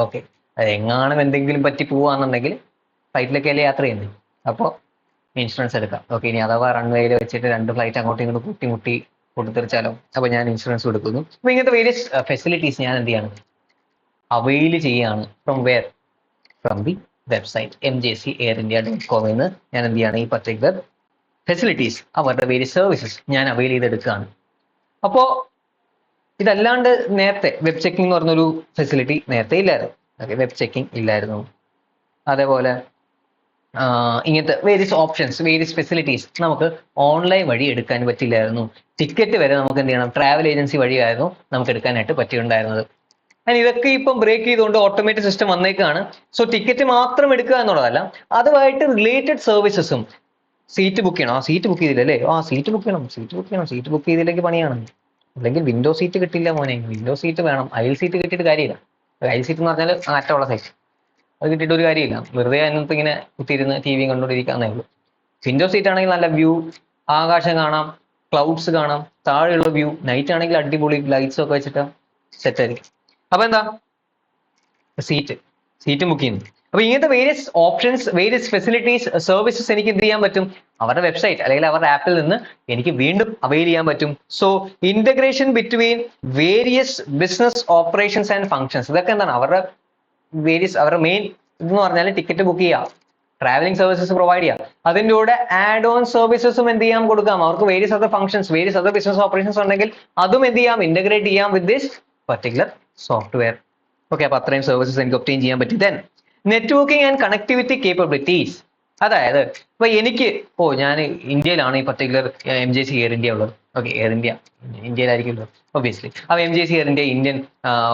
ഓക്കെ, അത് എങ്ങാനും എന്തെങ്കിലും പറ്റി പോവാന്നുണ്ടെങ്കിൽ ഫ്ലൈറ്റിലൊക്കെ അല്ലേ യാത്ര ചെയ്യുന്നത്, അപ്പോൾ ഇൻഷുറൻസ് എടുക്കാം. ഓക്കെ, ഇനി അഥവാ റൺവേയിൽ വെച്ചിട്ട് 2 ഫ്ലൈറ്റ് അങ്ങോട്ടും ഇങ്ങോട്ടും മുട്ടി കൊടുത്തെറിച്ചാലോ, അപ്പോൾ ഞാൻ ഇൻഷുറൻസ് കൊടുക്കുന്നു. അപ്പോൾ ഇങ്ങനത്തെ വേരിയസ് ഫെസിലിറ്റീസ് ഞാൻ എന്ത് ചെയ്യാണ്, അവൈൽ ചെയ്യാണ്. From where? From the website mjcarindia.com എന്ന് ഞാൻ എന്ത് ചെയ്യാണ്, ഈ പർട്ടിക്കുലർ ഫെസിലിറ്റീസ്, അവരുടെ വേരിയസ് സർവീസസ് ഞാൻ അവൈൽ ചെയ്തെടുക്കുകയാണ്. അപ്പോൾ ഇതല്ലാണ്ട് നേരത്തെ വെബ് ചെക്കിംഗ് എന്ന് പറഞ്ഞൊരു ഫെസിലിറ്റി നേരത്തെ ഇല്ലായിരുന്നു. ഓക്കെ, വെബ് ചെക്കിംഗ് ഇല്ലായിരുന്നു. അതേപോലെ ഇങ്ങനത്തെ വേരിയസ് ഓപ്ഷൻസ്, വേരിയസ് ഫെസിലിറ്റീസ് നമുക്ക് ഓൺലൈൻ വഴി എടുക്കാൻ പറ്റില്ലായിരുന്നു. ടിക്കറ്റ് വരെ നമുക്ക് എന്ത് ചെയ്യണം, ട്രാവൽ ഏജൻസി വഴിയായിരുന്നു നമുക്ക് എടുക്കാനായിട്ട് പറ്റിയിട്ടുണ്ടായിരുന്നത്. ആൻഡ് ഇതൊക്കെ ഇപ്പം ബ്രേക്ക് ചെയ്തുകൊണ്ട് ഓട്ടോമേറ്റഡ് സിസ്റ്റം വന്നേക്കാണ്. സോ ടിക്കറ്റ് മാത്രം എടുക്കുക എന്നുള്ളതല്ല, അതുമായിട്ട് റിലേറ്റഡ് സർവീസസും. സീറ്റ് ബുക്ക് ചെയ്യണം, സീറ്റ് ബുക്ക് ചെയ്തില്ലല്ലേ, സീറ്റ് ബുക്ക് ചെയ്യണം, സീറ്റ് ബുക്ക് ചെയ്തില്ലെങ്കിൽ പണിയാണ്. അല്ലെങ്കിൽ വിൻഡോ സീറ്റ് കിട്ടില്ല മോനെ, വിൻഡോ സീറ്റ് വേണം. അയൽ സീറ്റ് കിട്ടിയിട്ട് കാര്യമില്ല. അയൽ സീറ്റ് എന്ന് പറഞ്ഞാൽ ആറ്റമുള്ള സൈറ്റ്, അത് കിട്ടിയിട്ട് ഒരു കാര്യമില്ല. വെറുതെ അതിനകത്ത് ഇങ്ങനെ കുത്തിയിരുന്ന് TV കണ്ടുകൊണ്ടിരിക്കാന്നേ ഉള്ളൂ. വിൻഡോ സീറ്റ് ആണെങ്കിൽ നല്ല വ്യൂ, ആകാശം കാണാം, ക്ലൗഡ്സ് കാണാം, താഴെയുള്ള വ്യൂ. നൈറ്റ് ആണെങ്കിൽ അടിപൊളി ലൈറ്റ്സ് ഒക്കെ വെച്ചിട്ട് സെറ്റ് ആയിരിക്കും. അപ്പൊ എന്താ, സീറ്റ് ബുക്ക് ചെയ്യുന്നു. അപ്പൊ ഇങ്ങനത്തെ various options, various facilities, services എനിക്ക് എന്ത് ചെയ്യാൻ പറ്റും, അവരുടെ വെബ്സൈറ്റ് അല്ലെങ്കിൽ അവരുടെ ആപ്പിൽ നിന്ന് എനിക്ക് വീണ്ടും അവൈൽ ചെയ്യാൻ പറ്റും. So integration between various business operations and functions, ഇതൊക്കെ എന്താണ്, അവരുടെ മെയിൻ ഇതെന്ന് പറഞ്ഞാൽ ടിക്കറ്റ് ബുക്ക് ചെയ്യാം, ട്രാവലിംഗ് സർവീസസ് പ്രൊവൈഡ് ചെയ്യാം, അതിൻ്റെ കൂടെ ആഡ് ഓൺ സർവീസസും എന്ത് ചെയ്യാം, കൊടുക്കാം. അവർക്ക് various other functions, various other business operations ഉണ്ടെങ്കിൽ അതും എന്ത് ചെയ്യാം, ഇന്റഗ്രേറ്റ് ചെയ്യാം with this particular software. Okay, അപ്പൊ അത്രയും സർവീസസ് എനിക്ക് ഒബ്റ്റെയിൻ ചെയ്യാൻ പറ്റി. Then networking and connectivity capabilities. അതായത് ഇപ്പൊ എനിക്ക് ഞാൻ ഇന്ത്യയിലാണ് ഈ പർട്ടിക്കുലർ MJC എയർ ഇന്ത്യ ഉള്ളത്. ഓക്കെ, എയർ ഇന്ത്യ ഇന്ത്യയിലായിരിക്കുമല്ലോ ഒബിയസ്ലി. അപ്പോൾ MJC Air India Indian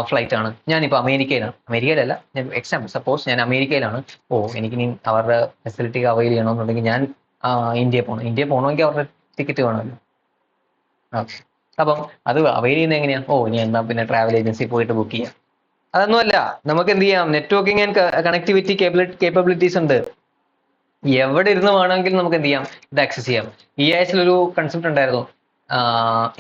flight ആണ്. ഞാനിപ്പോൾ അമേരിക്കയിലല്ല, ഞാൻ എക്സാമ്പിൾ സപ്പോസ് ഞാൻ അമേരിക്കയിലാണ്. എനിക്കിനി അവരുടെ ഫെസിലിറ്റി അവൈൽ ചെയ്യണമെന്നുണ്ടെങ്കിൽ ഞാൻ ഇന്ത്യയിൽ പോകണമെങ്കിൽ അവരുടെ ടിക്കറ്റ് വേണമല്ലോ. ഓക്കെ, അപ്പം അത് അവൈൽ ചെയ്യുന്നത് എങ്ങനെയാ, ഇനി എന്നാ പിന്നെ ട്രാവൽ ഏജൻസി പോയിട്ട് ബുക്ക് ചെയ്യാം. അതൊന്നുമല്ല, നമുക്ക് എന്ത് ചെയ്യാം, നെറ്റ്വർക്കിംഗ് ആൻഡ് കണക്ടിവിറ്റി കേപ്പബിലിറ്റീസ് ഉണ്ട്. എവിടെ ഇരുന്ന് വേണമെങ്കിലും നമുക്ക് എന്ത് ചെയ്യാം, ഇത് ആക്സസ് ചെയ്യാം. EIS ഒരു കൺസെപ്റ്റ് ഉണ്ടായിരുന്നു,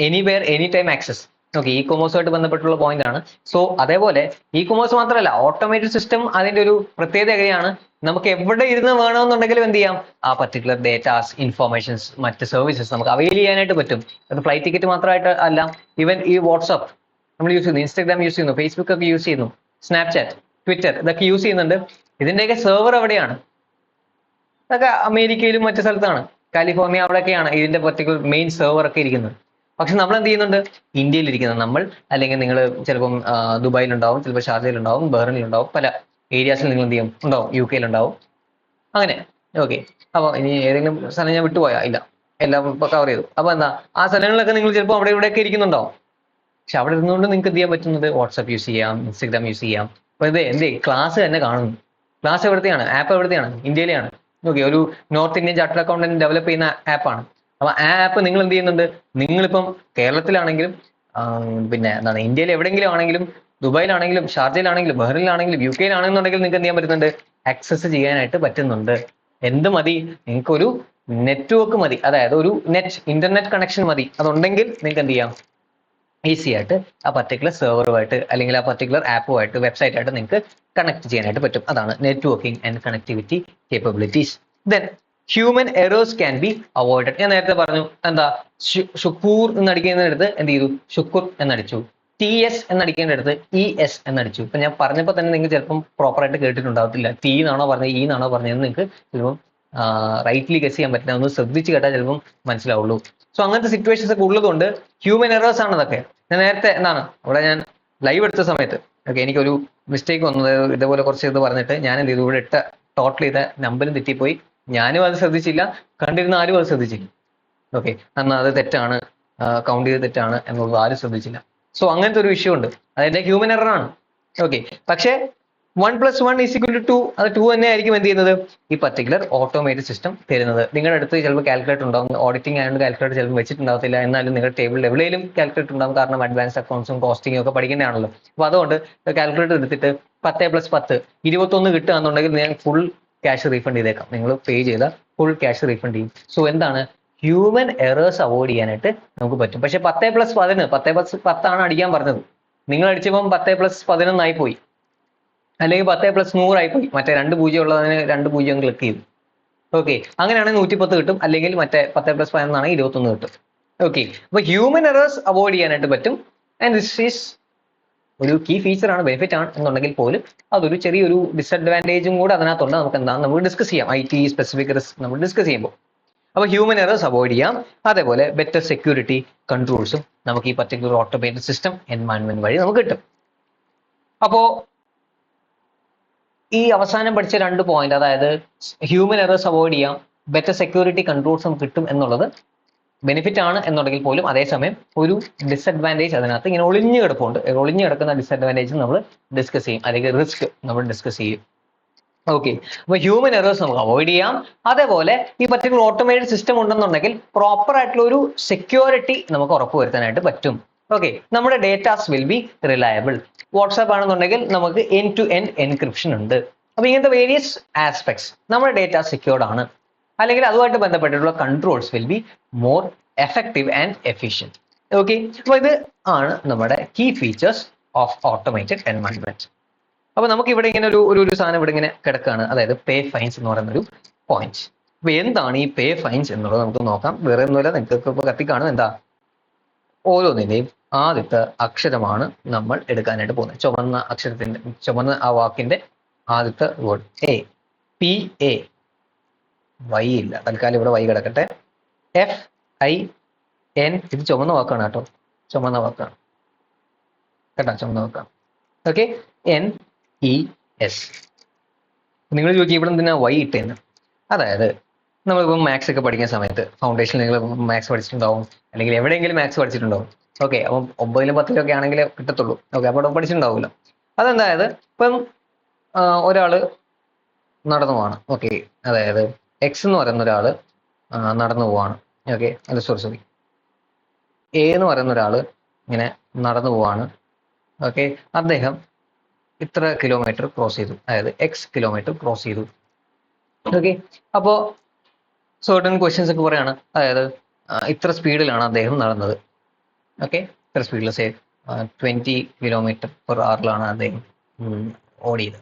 anywhere any time access. Okay, ഇ കൊമേഴ്സുമായിട്ട് ബന്ധപ്പെട്ടുള്ള പോയിന്റ് ആണ്. സോ അതേപോലെ ഇ കൊമേഴ്സ് മാത്രമല്ല, ഓട്ടോമേറ്റഡ് സിസ്റ്റം അതിന്റെ ഒരു പ്രത്യേകതയാണ്. നമുക്ക് എവിടെ ഇരുന്ന് വേണമെന്നുണ്ടെങ്കിലും എന്ത് ചെയ്യാം, ആ പർട്ടിക്കുലർ ഡേറ്റാസ്, ഇൻഫോർമേഷൻസ്, മറ്റ് സർവീസസ് നമുക്ക് അവൈൽ ചെയ്യാനായിട്ട് പറ്റും. അത് ഫ്ലൈറ്റ് ടിക്കറ്റ് മാത്രമായിട്ട് അല്ല, ഈവൻ ഈ വാട്സ്ആപ്പ് നമ്മൾ യൂസ് ചെയ്യുന്നു, ഇൻസ്റ്റാഗ്രാം യൂസ് ചെയ്യുന്നു, ഫേസ്ബുക്ക് ഒക്കെ യൂസ് ചെയ്യുന്നു, സ്നാപ്ചാറ്റ്, ട്വിറ്റർ, ഇതൊക്കെ യൂസ് ചെയ്യുന്നുണ്ട്. ഇതിന്റെയൊക്കെ സെർവർ എവിടെയാണ്, അതൊക്കെ അമേരിക്കയിലും മറ്റു സ്ഥലത്താണ്, കാലിഫോർണിയ, അവിടെയൊക്കെയാണ് ഇതിന്റെ പർട്ടിക്കുലർ മെയിൻ സെർവർ ഒക്കെ ഇരിക്കുന്നത്. പക്ഷെ നമ്മൾ എന്ത് ചെയ്യുന്നുണ്ട്, ഇന്ത്യയിൽ ഇരിക്കുന്നത് നമ്മൾ, അല്ലെങ്കിൽ നിങ്ങൾ ചിലപ്പം ദുബായിലുണ്ടാവും, ചിലപ്പോൾ ഷാർജയിലുണ്ടാവും, ബഹ്റിനിലുണ്ടാവും, പല ഏരിയാസിൽ നിങ്ങൾ എന്ത് ചെയ്യും ഉണ്ടാവും, UK യിലുണ്ടാവും, അങ്ങനെ. ഓക്കെ, അപ്പോൾ ഇനി ഏതെങ്കിലും സ്ഥലം ഞാൻ വിട്ടുപോയാ ഇല്ല, എല്ലാം ഇപ്പൊ കവർ ചെയ്തു. അപ്പൊ എന്താ, ആ സ്ഥലങ്ങളിലൊക്കെ നിങ്ങൾ ചിലപ്പോൾ അവിടെ ഇവിടെയൊക്കെ ഇരിക്കുന്നുണ്ടാവും. പക്ഷെ അവിടെ ഇരുന്നുകൊണ്ട് നിങ്ങൾക്ക് എന്ത് ചെയ്യാൻ പറ്റുന്നത്, വാട്സ്ആപ്പ് യൂസ് ചെയ്യാം, ഇൻസ്റ്റഗ്രാം യൂസ് ചെയ്യാം. അപ്പൊ ക്ലാസ് തന്നെ കാണുന്നു. ക്ലാസ് എവിടത്തെയാണ്, ആപ്പ് എവിടത്തെയാണ്, ഇന്ത്യയിലെയാണ്. ഓക്കെ, ഒരു north Indian chartered accountant develop ചെയ്യുന്ന ആപ്പാണ്. അപ്പൊ ആ ആപ്പ് നിങ്ങൾ എന്ത് ചെയ്യുന്നുണ്ട്, നിങ്ങളിപ്പം കേരളത്തിലാണെങ്കിലും പിന്നെ എന്താണ് ഇന്ത്യയിൽ എവിടെയെങ്കിലും ആണെങ്കിലും, ദുബായിലാണെങ്കിലും, ഷാർജയിലാണെങ്കിലും, ബഹ്റിനിലാണെങ്കിലും, UK യിലാണെന്നുണ്ടെങ്കിൽ നിങ്ങൾക്ക് എന്ത് ചെയ്യാൻ പറ്റുന്നുണ്ട്, ആക്സസ് ചെയ്യാനായിട്ട് പറ്റുന്നുണ്ട്. എന്ത് മതി, നിങ്ങൾക്കൊരു നെറ്റ്വർക്ക് മതി, അതായത് ഒരു ഇന്റർനെറ്റ് കണക്ഷൻ മതി. അതുണ്ടെങ്കിൽ നിങ്ങൾക്ക് എന്ത് ചെയ്യാം, ഈസി ആയിട്ട് ആ പർട്ടിക്കുലർ സെർവറുമായിട്ട് അല്ലെങ്കിൽ ആ പർട്ടിക്കുലർ ആപ്പുമായിട്ട്, വെബ്സൈറ്റ് ആയിട്ട് നിങ്ങൾക്ക് കണക്ട് ചെയ്യാനായിട്ട് പറ്റും. അതാണ് networking and connectivity capabilities. Then human errors can be avoided. ഞാൻ നേരത്തെ പറഞ്ഞു, എന്താ, ഷുക്കൂർ എന്നടിക്കുന്നതിനടുത്ത് എന്ത് ചെയ്തു, ഷുക്കൂർ എന്നടിച്ചു. TS എന്നടിക്കേണ്ടടുത്ത് ES എന്നടിച്ചു. ഇപ്പൊ ഞാൻ പറഞ്ഞപ്പോൾ തന്നെ നിങ്ങൾക്ക് ചിലപ്പം പ്രോപ്പറായിട്ട് കേട്ടിട്ടുണ്ടാവത്തില്ല. T എന്നാണോ പറഞ്ഞത്, E എന്നാണോ പറഞ്ഞതെന്ന് നിങ്ങൾക്ക് ചിലപ്പം റൈറ്റ്ലി ഗസ് ചെയ്യാൻ പറ്റില്ല, ഒന്ന് ശ്രദ്ധിച്ച് കേട്ടാൽ ചിലപ്പം മനസ്സിലാവുള്ളൂ. സോ അങ്ങനത്തെ സിറ്റുവേഷൻസ് ഒക്കെ ഉള്ളതുകൊണ്ട് ഹ്യൂമൻ എറേഴ്സ് ആണ് അതൊക്കെ. ഞാൻ നേരത്തെ എന്താണ് ഇവിടെ ഞാൻ ലൈവ് എടുത്ത സമയത്ത് എനിക്കൊരു മിസ്റ്റേക്ക് വന്നത്, ഇതേപോലെ കുറച്ച് ഇത് പറഞ്ഞിട്ട് ഞാൻ എന്ത് ചെയ്തു, ഇവിടെ ഇട്ട ടോട്ടൽ ചെയ്ത നമ്പരും തെറ്റിപ്പോയി. ഞാനും അത് ശ്രദ്ധിച്ചില്ല, കണ്ടിരുന്ന ആരും അത് ശ്രദ്ധിച്ചില്ല. എന്നാൽ അത് തെറ്റാണ്, കൗണ്ട് ചെയ്ത് തെറ്റാണ് എന്നുള്ളത് ആരും ശ്രദ്ധിച്ചില്ല. സോ അങ്ങനത്തെ ഒരു ഇഷ്യൂ ഉണ്ട്, അതെന്റെ ഹ്യൂമൻ എറർ ആണ്. പക്ഷേ 1+1=2, അത് 2 തന്നെ ആയിരിക്കും എന്ത് ചെയ്യുന്നത്, ഈ പർട്ടിക്കുലർ ഓട്ടോമേറ്റഡ് സിസ്റ്റം തരുന്നത്. നിങ്ങളുടെ അടുത്ത് ചിലപ്പോൾ കാൽക്കുലേറ്റർ ഉണ്ടാവും, ഓഡിറ്റിംഗ് ആയതുകൊണ്ട് കാൽക്കുലേറ്റർ ചിലപ്പോൾ വെച്ചിട്ടുണ്ടാവത്തില്ല, എന്നാലും നിങ്ങളുടെ ടേബിളിൽ എവിടെയും കാൽക്കുലേറ്റർ ഉണ്ടാവും, കാരണം അഡ്വാൻസ് അക്കൗണ്ട്സും കോസ്റ്റിംഗും ഒക്കെ പഠിക്കേണ്ടതാണല്ലോ. അപ്പൊ അതുകൊണ്ട് കാൽക്കുലേറ്റർ എടുത്തിട്ട് 10+10 21 കിട്ടുകയാണെന്നുണ്ടെങ്കിൽ ഞാൻ ഫുൾ ക്യാഷ് റീഫണ്ട് ചെയ്തേക്കാം, നിങ്ങൾ പേ ചെയ്ത ഫുൾ ക്യാഷ് റീഫണ്ട് ചെയ്യും. സോ എന്താണ്, ഹ്യൂമൻ എറേഴ്സ് അവോയ്ഡ് ചെയ്യാനായിട്ട് നമുക്ക് പറ്റും. പക്ഷെ 10+10 10+10 അടിക്കാൻ പറഞ്ഞത്, നിങ്ങൾ അടിച്ചപ്പം 10+11 ആയിപ്പോയി, അല്ലെങ്കിൽ 10+100 ആയിപ്പോയി, മറ്റേ 2 പൂജ്യം ഉള്ളതിന് 2 പൂജ്യം ക്ലിക്ക് ചെയ്തു. അങ്ങനെയാണെങ്കിൽ 110 കിട്ടും, അല്ലെങ്കിൽ മറ്റേ 10+11 ആണെങ്കിൽ 21 കിട്ടും. അപ്പൊ ഹ്യൂമൻ എറേഴ്സ് അവോയ്ഡ് ചെയ്യാനായിട്ട് പറ്റും. ആൻഡ് ദിസ് ഈസ് ഒരു കീ ഫീച്ചർ ആണ്, ബെനിഫിറ്റ് ആണ് എന്നുണ്ടെങ്കിൽ പോലും അതൊരു ചെറിയൊരു ഡിസഡ്വാൻറ്റേജും കൂടെ അതിനകത്തുണ്ട്. നമുക്ക് എന്താണ് നമുക്ക് ഡിസ്കസ് ചെയ്യാം, IT സ്പെസിഫിക് റിസ്ക് നമ്മൾ ഡിസ്കസ് ചെയ്യുമ്പോൾ. അപ്പൊ ഹ്യൂമൻ എറേഴ്സ് അവോയ്ഡ് ചെയ്യാം. അതേപോലെ ബെറ്റർ സെക്യൂരിറ്റി കൺട്രോൾസും നമുക്ക് ഈ പർട്ടിക്കുലർ ഓട്ടോമേറ്റഡ് സിസ്റ്റം എൻവയൺമെന്റ് വഴി നമുക്ക് കിട്ടും. അപ്പോ ഈ അവസാനം പഠിച്ച 2 പോയിന്റ്, അതായത് ഹ്യൂമൻ എറേഴ്സ് അവോയ്ഡ് ചെയ്യാം, ബെറ്റർ സെക്യൂരിറ്റി കൺട്രോൾസ് നമുക്ക് കിട്ടും എന്നുള്ളത് ബെനിഫിറ്റ് ആണ് എന്നുണ്ടെങ്കിൽ പോലും അതേസമയം ഒരു ഡിസഡ്വാൻറ്റേജ് അതിനകത്ത് ഇങ്ങനെ ഒളിഞ്ഞു കിടപ്പുണ്ട്. ഒളിഞ്ഞു കിടക്കുന്ന ഡിസഡ്വാൻറ്റേജ് നമ്മൾ ഡിസ്കസ് ചെയ്യും, അല്ലെങ്കിൽ റിസ്ക് നമ്മൾ ഡിസ്കസ് ചെയ്യും. അപ്പൊ ഹ്യൂമൻ എറേഴ്സ് നമുക്ക് അവോയ്ഡ് ചെയ്യാം. അതേപോലെ ഈ പർട്ടിക്കുലർ ഓട്ടോമേറ്റഡ് സിസ്റ്റം ഉണ്ടെന്നുണ്ടെങ്കിൽ പ്രോപ്പർ ആയിട്ടുള്ള ഒരു സെക്യൂരിറ്റി നമുക്ക് ഉറപ്പുവരുത്താനായിട്ട് പറ്റും. നമ്മുടെ datas will be reliable. WhatsApp ആണെന്നുണ്ടെങ്കിൽ നമുക്ക് എൻഡ് ടു എൻഡ് എൻക്രിപ്ഷൻ ഉണ്ട്. അപ്പൊ ഇങ്ങനത്തെ വേരിയസ് ആസ്പെക്ട്സ് നമ്മുടെ ഡേറ്റ സെക്യൂർഡ് ആണ്, അല്ലെങ്കിൽ അതുമായിട്ട് ബന്ധപ്പെട്ടിട്ടുള്ള controls will be more effective and efficient. അപ്പൊ ഇത് ആണ് നമ്മുടെ key features of automated environment. അപ്പൊ നമുക്ക് ഇവിടെ ഇങ്ങനെ ഒരു സാധനം ഇവിടെ ഇങ്ങനെ കിടക്കുകയാണ്, അതായത് പേ ഫൈൻസ് എന്ന് പറയുന്ന ഒരു പോയിന്റ്. അപ്പൊ എന്താണ് ഈ പേ ഫൈൻസ് എന്നുള്ളത് നമുക്ക് നോക്കാം. വേറെ ഒന്നുമില്ല, നിങ്ങൾക്ക് ഇപ്പൊ കത്തിക്കാണ്, എന്താ ഓരോന്നിന്റെയും ആദ്യത്തെ അക്ഷരമാണ് നമ്മൾ എടുക്കാനായിട്ട് പോകുന്നത്. ചുമന്ന ആ വാക്കിന്റെ ആദ്യത്തെ വേർഡ് PA. വൈ ഇല്ല, തൽക്കാലം ഇവിടെ വൈ കിടക്കട്ടെ. FIN, ഇത് ചുമന്ന വാക്കാണ് കേട്ടോ, ചുമന്ന വാക്കാണ് കേട്ടോ, ചുമന്ന വാക്കാണ്. NES. നിങ്ങൾ ചോദിക്കും ഇവിടെ എന്തിനാ വൈ ഇട്ടേന്ന്. അതായത് നമ്മളിപ്പം മാത്സ് ഒക്കെ പഠിക്കുന്ന സമയത്ത് ഫൗണ്ടേഷനിൽ നിങ്ങൾ മാത്സ് പഠിച്ചിട്ടുണ്ടാവും, അല്ലെങ്കിൽ എവിടെയെങ്കിലും മാത്സ് പഠിച്ചിട്ടുണ്ടാവും. അപ്പം 9ലും 10ലും ഒക്കെ ആണെങ്കിലേ കിട്ടത്തുള്ളൂ. അപ്പോൾ അവിടെ പഠിച്ചിട്ടുണ്ടാവില്ല. അതെന്തായത് ഇപ്പം ഒരാള് നടന്നു പോവാണ്. അതായത് എക്സ് എന്ന് പറയുന്ന ഒരാള് നടന്നു പോവാണ്. സോറി A എന്ന് പറയുന്ന ഒരാള് ഇങ്ങനെ നടന്നു പോവാണ്. അദ്ദേഹം ഇത്ര കിലോമീറ്റർ ക്രോസ് ചെയ്തു, അതായത് X കിലോമീറ്റർ ക്രോസ് ചെയ്തു. അപ്പോ സർട്ടൻ ക്വസ്റ്റ്യൻസ് ഒക്കെ പറയാണ്, അതായത് ഇത്ര സ്പീഡിലാണ് അദ്ദേഹം നടന്നത്. ഇത്ര സ്പീഡിൽ 20 km/h അദ്ദേഹം ഓടിയത്.